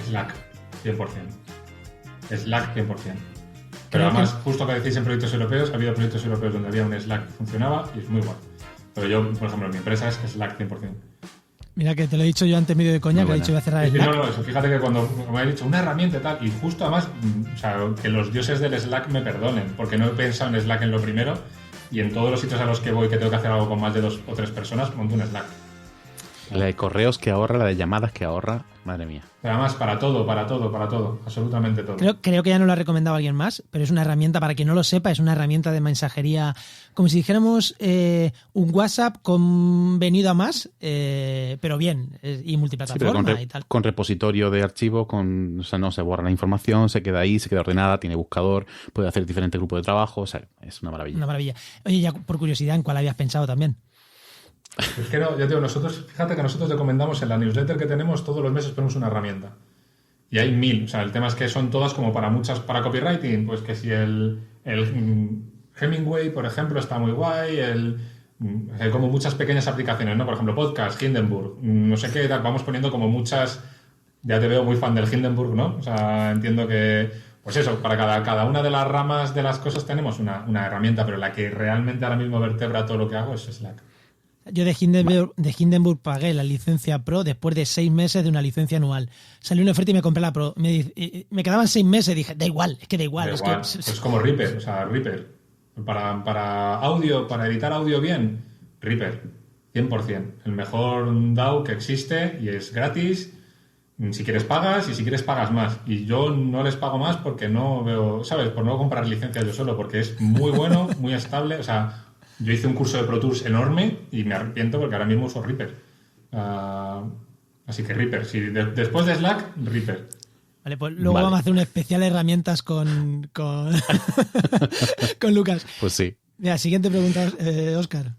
Slack, 100%. Slack, 100%. Pero además, justo que decís en proyectos europeos, ha habido proyectos europeos donde había un Slack que funcionaba y es muy bueno. Pero yo, por ejemplo, mi empresa es Slack 100%. Mira que te lo he dicho yo antes medio de coña, que he dicho iba a cerrar Slack. No, eso, fíjate que cuando me ha dicho una herramienta y tal, y justo además, o sea, que los dioses del Slack me perdonen, porque no he pensado en Slack en lo primero, y en todos los sitios a los que voy que tengo que hacer algo con más de 2 o 3 personas, monto un Slack. La de correos que ahorra, la de llamadas que ahorra, madre mía. Pero además, para todo, absolutamente todo. Creo que ya no lo ha recomendado alguien más, pero es una herramienta, para quien no lo sepa, es una herramienta de mensajería, como si dijéramos un WhatsApp convenido a más, pero bien, y multiplataforma y tal. Con repositorio de archivos, o sea, no se borra la información, se queda ahí, se queda ordenada, tiene buscador, puede hacer diferentes grupos de trabajo, o sea, es una maravilla. Una maravilla. Oye, ya por curiosidad, ¿en cuál habías pensado también? Es que no, ya digo, fíjate que nosotros recomendamos en la newsletter que tenemos, todos los meses ponemos una herramienta. Y hay 1000, o sea, el tema es que son todas como para copywriting, pues que si el Hemingway, por ejemplo, está muy guay, hay como muchas pequeñas aplicaciones, ¿no? Por ejemplo, podcast, Hindenburg, no sé qué, vamos poniendo como muchas, ya te veo muy fan del Hindenburg, ¿no? O sea, entiendo que, pues eso, para cada una de las ramas de las cosas tenemos una herramienta, pero la que realmente ahora mismo vertebra todo lo que hago es Slack. Yo de Hindenburg pagué la licencia Pro después de 6 meses de una licencia anual. Salió una oferta y me compré la Pro. Me quedaban 6 meses y dije, da igual. Es como Reaper, o sea, Reaper. Para audio, para editar audio bien, Reaper, 100%. El mejor DAW que existe y es gratis. Si quieres pagas y si quieres pagas más. Y yo no les pago más porque no veo, ¿sabes? Por no comprar licencias yo solo, porque es muy bueno, muy estable, o sea... Yo hice un curso de Pro Tools enorme y me arrepiento porque ahora mismo uso Reaper. Así que Reaper. Si después de Slack, Reaper. Vale, pues luego vamos a hacer un especial de herramientas con Lucas. Pues sí. Mira, siguiente pregunta, Óscar.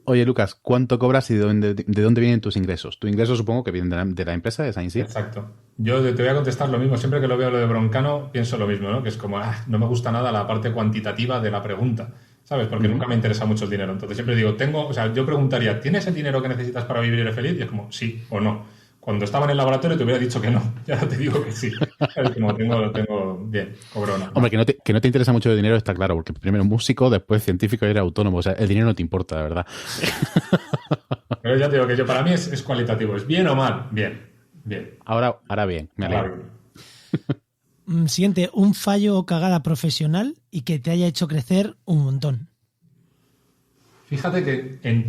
Oye, Lucas, ¿cuánto cobras y de dónde vienen tus ingresos? Tu ingreso supongo que viene de la empresa de ScienceSeed. Exacto. Yo te voy a contestar lo mismo. Siempre que lo veo lo de Broncano, pienso lo mismo, ¿no? Que es como, no me gusta nada la parte cuantitativa de la pregunta. ¿Sabes? Porque nunca me interesa mucho el dinero. Entonces siempre digo, yo preguntaría, ¿tienes el dinero que necesitas para vivir y eres feliz? Y es como, sí o no. Cuando estaba en el laboratorio te hubiera dicho que no. Ya te digo que sí. Es como, lo tengo bien, cobrona. Hombre, que no te interesa mucho el dinero está claro, porque primero músico, después científico y eres autónomo. O sea, el dinero no te importa, de verdad. Pero ya te digo que para mí es cualitativo. ¿Es bien o mal? Bien. Ahora bien, me alegro. Siguiente, un fallo o cagada profesional y que te haya hecho crecer un montón. Fíjate que en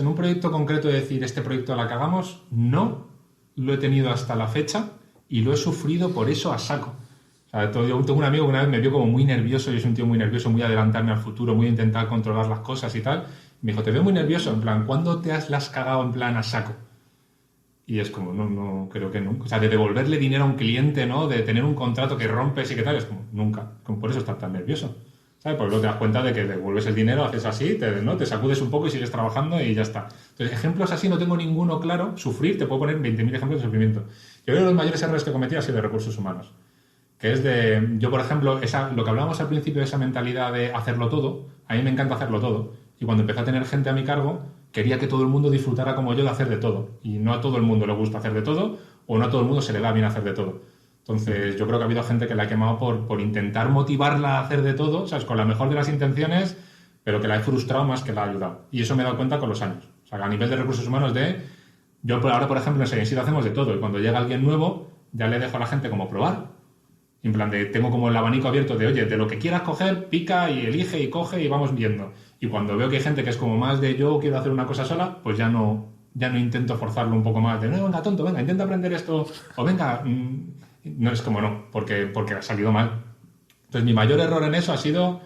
un proyecto concreto de decir, este proyecto la cagamos, no lo he tenido hasta la fecha y lo he sufrido por eso a saco. O sea, yo tengo un amigo que una vez me vio como muy nervioso, yo soy un tío muy nervioso, muy adelantarme al futuro, muy intentar controlar las cosas y tal. Me dijo, te veo muy nervioso, en plan, ¿cuándo la has cagado en plan a saco? Y es como, no, creo que nunca. O sea, de devolverle dinero a un cliente, ¿no? De tener un contrato que rompes y que tal, es como, nunca. Como por eso estás tan nervioso. ¿Sabes? Porque luego te das cuenta de que devuelves el dinero, haces así, te sacudes un poco y sigues trabajando y ya está. Entonces, ejemplos así no tengo ninguno claro. Sufrir, te puedo poner 20.000 ejemplos de sufrimiento. Yo creo que los mayores errores que cometí han sido de recursos humanos. Que es yo, por ejemplo, lo que hablábamos al principio de esa mentalidad de hacerlo todo, a mí me encanta hacerlo todo. Y cuando empecé a tener gente a mi cargo, quería que todo el mundo disfrutara como yo de hacer de todo. Y no a todo el mundo le gusta hacer de todo, o no a todo el mundo se le da bien hacer de todo. Entonces, yo creo que ha habido gente que la ha quemado por intentar motivarla a hacer de todo, ¿sabes? Con la mejor de las intenciones, pero que la he frustrado más que la ha ayudado. Y eso me he dado cuenta con los años. O sea, a nivel de recursos humanos yo ahora, por ejemplo, en ScienceSeed hacemos de todo. Y cuando llega alguien nuevo, ya le dejo a la gente como probar. En plan tengo como el abanico abierto de, oye, de lo que quieras coger, pica y elige y coge y vamos viendo. Y cuando veo que hay gente que es como más de yo quiero hacer una cosa sola, pues ya no intento forzarlo un poco más. De, no, venga, tonto, venga, intenta aprender esto. O venga, no, es como no, porque ha salido mal. Entonces mi mayor error en eso ha sido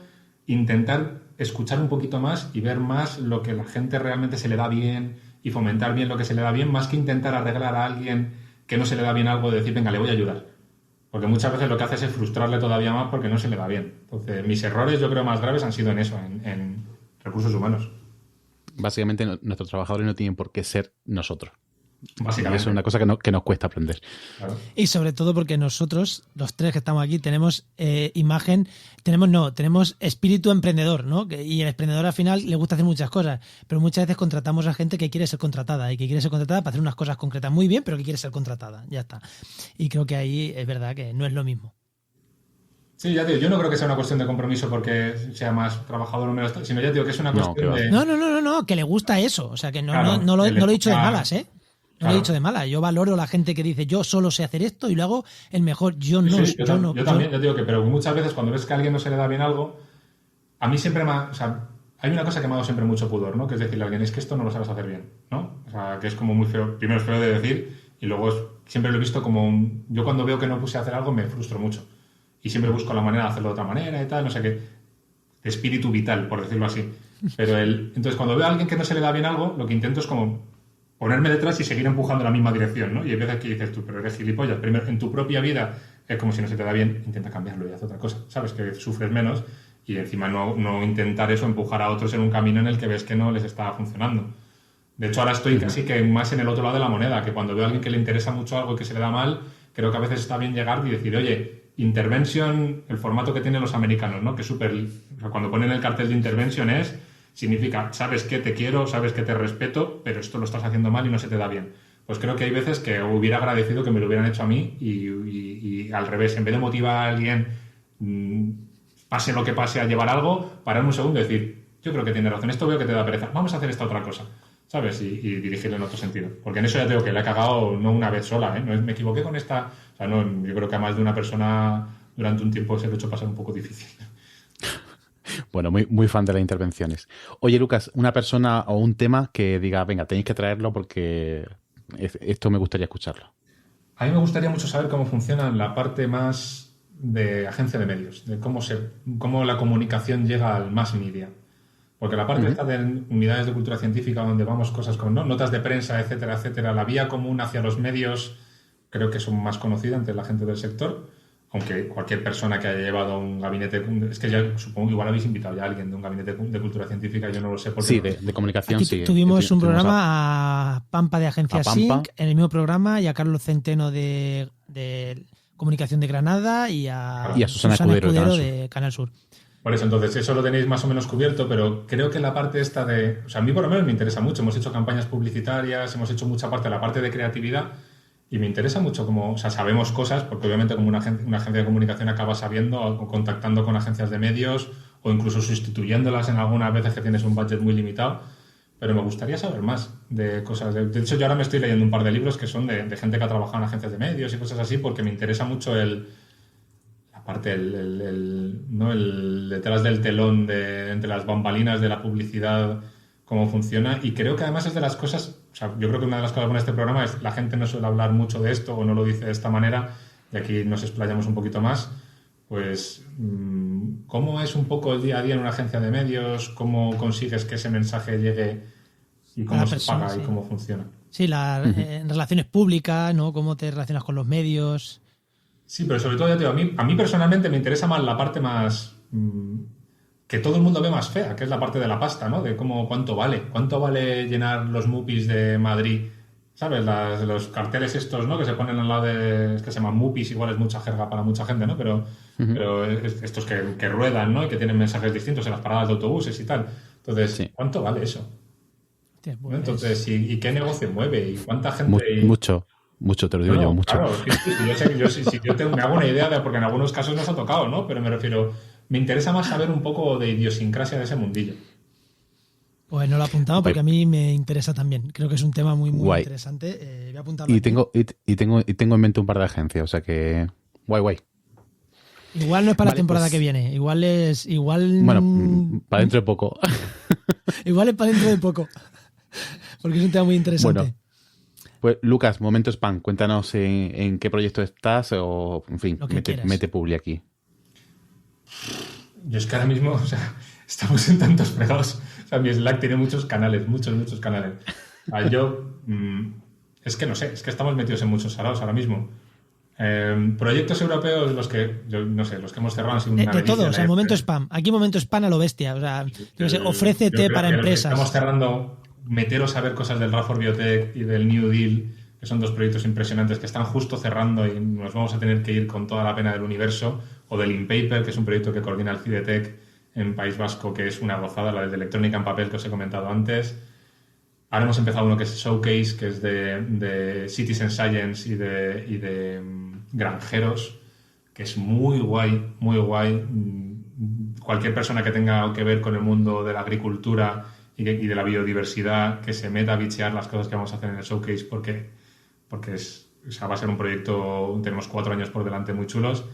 intentar escuchar un poquito más y ver más lo que la gente realmente se le da bien y fomentar bien lo que se le da bien, más que intentar arreglar a alguien que no se le da bien algo, de decir, venga, le voy a ayudar. Porque muchas veces lo que haces es frustrarle todavía más porque no se le da bien. Entonces, mis errores, yo creo, más graves han sido en eso, en recursos humanos. Básicamente, nuestros trabajadores no tienen por qué ser nosotros. Básicamente. Y eso es una cosa que nos cuesta aprender. Claro. Y sobre todo porque nosotros, los tres que estamos aquí, tenemos tenemos espíritu emprendedor, ¿no? Y el emprendedor al final le gusta hacer muchas cosas, pero muchas veces contratamos a gente que quiere ser contratada y que quiere ser contratada para hacer unas cosas concretas muy bien, pero que quiere ser contratada. Ya está. Y creo que ahí es verdad que no es lo mismo. Sí, ya te digo, yo no creo que sea una cuestión de compromiso porque sea más trabajador o menos, sino ya te digo que es una cuestión de... No, que le gusta eso. O sea, que Claro, no lo he dicho de malas, ¿eh? No Claro. lo he dicho de malas. Yo valoro la gente que dice, yo solo sé hacer esto y lo hago el mejor. Yo Sí, no. sí, yo también, ya te digo que, pero muchas veces cuando ves que a alguien no se le da bien algo, a mí siempre o sea, hay una cosa que me ha dado siempre mucho pudor, ¿no? Que es decirle a alguien, es que esto no lo sabes hacer bien, ¿no? O sea, que es como muy feo, primero es feo de decir y luego siempre lo he visto como yo cuando veo que no puse a hacer algo me frustro mucho y siempre busco la manera de hacerlo de otra manera y tal, no sé qué, espíritu vital, por decirlo así. Pero entonces cuando veo a alguien que no se le da bien algo, lo que intento es como ponerme detrás y seguir empujando en la misma dirección, ¿no? Y hay veces que dices tú, pero eres gilipollas. Primero, en tu propia vida es como si no se te da bien, intenta cambiarlo y haz otra cosa. Sabes que sufres menos y encima no intentar eso, empujar a otros en un camino en el que ves que no les está funcionando. De hecho, ahora estoy casi que más en el otro lado de la moneda, que cuando veo a alguien que le interesa mucho algo y que se le da mal, creo que a veces está bien llegar y decir, oye, intervention, el formato que tienen los americanos, ¿no? Que es súper... O sea, cuando ponen el cartel de intervention significa, sabes que te quiero, sabes que te respeto, pero esto lo estás haciendo mal y no se te da bien. Pues creo que hay veces que hubiera agradecido que me lo hubieran hecho a mí y al revés, en vez de motivar a alguien, pase lo que pase, a llevar algo, parar un segundo y decir, yo creo que tiene razón, esto veo que te da pereza, vamos a hacer esta otra cosa, ¿sabes? Y dirigirle en otro sentido. Porque en eso ya tengo que le he cagado no una vez sola, ¿eh? No me equivoqué con esta... O sea, no, yo creo que a más de una persona durante un tiempo se lo he hecho pasar un poco difícil. Bueno, muy fan de las intervenciones. Oye, Lucas, una persona o un tema que diga, venga, tenéis que traerlo porque esto me gustaría escucharlo. A mí me gustaría mucho saber cómo funciona la parte más de agencia de medios, de cómo la comunicación llega al mass media. Porque la parte esta de unidades de cultura científica donde vamos cosas con notas de prensa, etcétera, etcétera, la vía común hacia los medios creo que son más conocida entre la gente del sector, aunque cualquier persona que haya llevado un gabinete, es que ya supongo que igual habéis invitado ya a alguien de un gabinete de cultura científica, yo no lo sé. Porque sí, de comunicación. Aquí sí. Tuvimos un programa a Pampa de Agencia Pampa. SYNC en el mismo programa y a Carlos Centeno de Comunicación de Granada y a Susana Escudero de Canal Sur. Por eso, entonces, eso lo tenéis más o menos cubierto, pero creo que la parte esta de... O sea, a mí por lo menos me interesa mucho. Hemos hecho campañas publicitarias, hemos hecho mucha parte de la parte de creatividad y me interesa mucho como... O sea, sabemos cosas, porque obviamente como una agencia de comunicación acaba sabiendo o contactando con agencias de medios o incluso sustituyéndolas en algunas veces que tienes un budget muy limitado, pero me gustaría saber más de cosas. De hecho, yo ahora me estoy leyendo un par de libros que son de gente que ha trabajado en agencias de medios y cosas así, porque me interesa mucho aparte el detrás del telón entre las bambalinas de la publicidad, cómo funciona, y creo que además es de las cosas, o sea, yo creo que una de las cosas buenas de este programa es la gente no suele hablar mucho de esto o no lo dice de esta manera, y aquí nos explayamos un poquito más, pues cómo es un poco el día a día en una agencia de medios, cómo consigues que ese mensaje llegue y cómo se paga y cómo funciona. Sí, en relaciones públicas, ¿no? Cómo te relacionas con los medios. Sí, pero sobre todo, ya te digo, a mí personalmente me interesa más la parte más que todo el mundo ve más fea, que es la parte de la pasta, ¿no? De cuánto vale llenar los MUPIs de Madrid, ¿sabes? Los carteles estos, ¿no? Que se ponen al lado es que se llaman MUPIs, igual es mucha jerga para mucha gente, ¿no? Pero estos que ruedan, ¿no? Y que tienen mensajes distintos en las paradas de autobuses y tal. Entonces, sí. ¿Cuánto vale eso? Pues, ¿no? Entonces, ¿y qué negocio mueve? ¿Y cuánta gente...? Mucho, te lo digo yo, mucho. Claro, yo me hago una idea porque en algunos casos nos ha tocado, ¿no? Pero me refiero, me interesa más saber un poco de idiosincrasia de ese mundillo. Pues no lo he apuntado porque a mí me interesa también. Creo que es un tema muy interesante. Voy a apuntarlo. Y tengo en mente un par de agencias, o sea que guay. Igual no es para la temporada que viene. Igual. Bueno, para dentro de poco. Igual es para dentro de poco. Porque es un tema muy interesante. Bueno. Pues Lucas, momento spam, cuéntanos en qué proyecto estás o, en fin, mete publi aquí. Yo es que ahora mismo, o sea, estamos en tantos fregados. O sea, mi Slack tiene muchos canales, muchos canales. Es que no sé, es que estamos metidos en muchos salados ahora mismo. Proyectos europeos, los que hemos cerrado han sido una de todo, o sea, momento spam. Aquí momento spam a lo bestia. O sea, ofrécete para empresas. Estamos cerrando... meteros a ver cosas del Radford Biotech y del New Deal, que son dos proyectos impresionantes que están justo cerrando y nos vamos a tener que ir con toda la pena del universo, o del InPaper, que es un proyecto que coordina el CIDETEC en País Vasco, que es una gozada, la de electrónica en papel que os he comentado antes. Ahora hemos empezado uno que es Showcase, que es de Citizen Science y de granjeros, que es muy guay, muy guay. Cualquier persona que tenga que ver con el mundo de la agricultura y de la biodiversidad, que se meta a bichear las cosas que vamos a hacer en el Showcase, porque va a ser un proyecto, tenemos 4 años por delante muy chulos.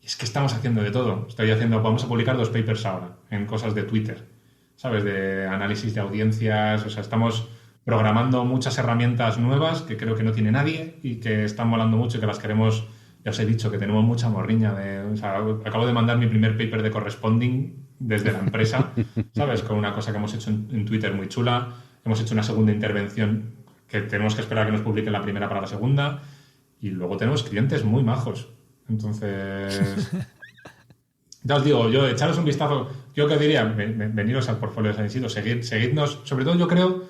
Y es que estamos haciendo de todo. Vamos a publicar 2 papers ahora en cosas de Twitter, ¿sabes? De análisis de audiencias. O sea, estamos programando muchas herramientas nuevas que creo que no tiene nadie y que están molando mucho y que las queremos. Ya os he dicho que tenemos mucha morriña. Acabo de mandar mi primer paper de corresponding desde la empresa, ¿sabes? Con una cosa que hemos hecho en Twitter muy chula. Hemos hecho una segunda intervención que tenemos que esperar a que nos publiquen la primera para la segunda. Y luego tenemos clientes muy majos. Entonces, ya os digo, yo echaros un vistazo. Yo que diría, veniros al portfolio de Science Seed, seguidnos. Sobre todo yo creo,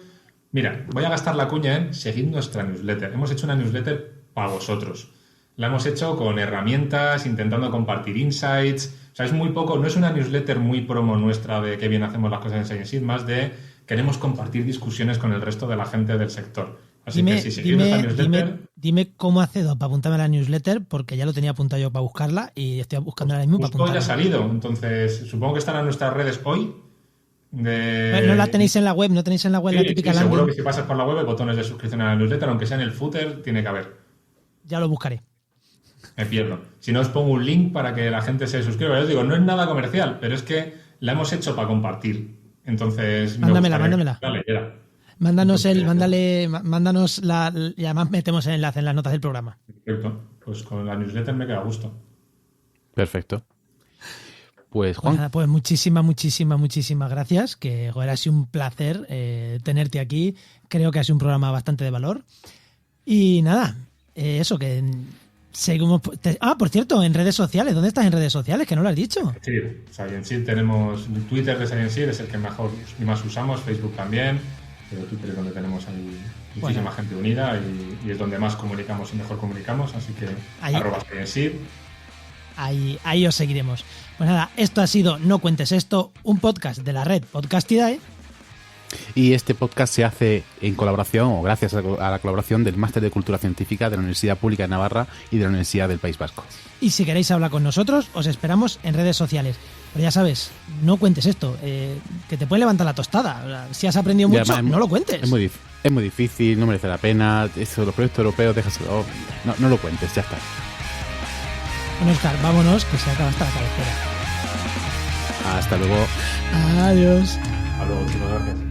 mira, voy a gastar la cuña en seguid nuestra newsletter. Hemos hecho una newsletter para vosotros. La hemos hecho con herramientas, intentando compartir insights. O sea, es muy poco, no es una newsletter muy promo nuestra de qué bien hacemos las cosas en Science Seed, más de queremos compartir discusiones con el resto de la gente del sector. Así que si seguís nuestra newsletter... Dime cómo accedo para apuntarme a la newsletter, porque ya lo tenía apuntado yo para buscarla y estoy buscando ahora mismo para apuntarla. Ya ha salido, entonces supongo que están en nuestras redes hoy. No la tenéis en la web, ¿no tenéis en la web sí, la típica sí, landing? Seguro que si pasas por la web hay botones de suscripción a la newsletter, aunque sea en el footer, tiene que haber. Ya lo buscaré. Me pierdo. Si no, os pongo un link para que la gente se suscriba. Yo os digo, no es nada comercial, pero es que la hemos hecho para compartir. Entonces, mándamela. Dale, era. Mándanos la y además metemos el enlace en las notas del programa. Perfecto. Pues con la newsletter me queda a gusto. Perfecto. Pues Juan. Pues muchísimas gracias. Que joder, ha sido un placer tenerte aquí. Creo que ha sido un programa bastante de valor. Y nada, eso que seguimos. Por cierto, en redes sociales. ¿Dónde estás en redes sociales? Que no lo has dicho. Sí, Science Seed tenemos Twitter de Science Seed, es el que mejor y más usamos. Facebook también. Pero Twitter es donde tenemos ahí muchísima gente unida y es donde más comunicamos y mejor comunicamos, así que @ScienceSeed. Ahí os seguiremos. Pues nada, esto ha sido No Cuentes Esto, un podcast de la red Podcastidae. Y este podcast se hace en colaboración o gracias a la colaboración del Máster de Cultura Científica de la Universidad Pública de Navarra y de la Universidad del País Vasco. Y si queréis hablar con nosotros, os esperamos en redes sociales. Pero ya sabes, no cuentes esto, que te puede levantar la tostada. Si has aprendido mucho, además, no lo cuentes. Es muy difícil, no merece la pena. Eso, los proyectos europeos, déjaselo. No lo cuentes, ya está. Bueno, Óscar, vámonos, que se acaba hasta la cabecera. Hasta luego. Adiós. Hasta luego, chicos, gracias.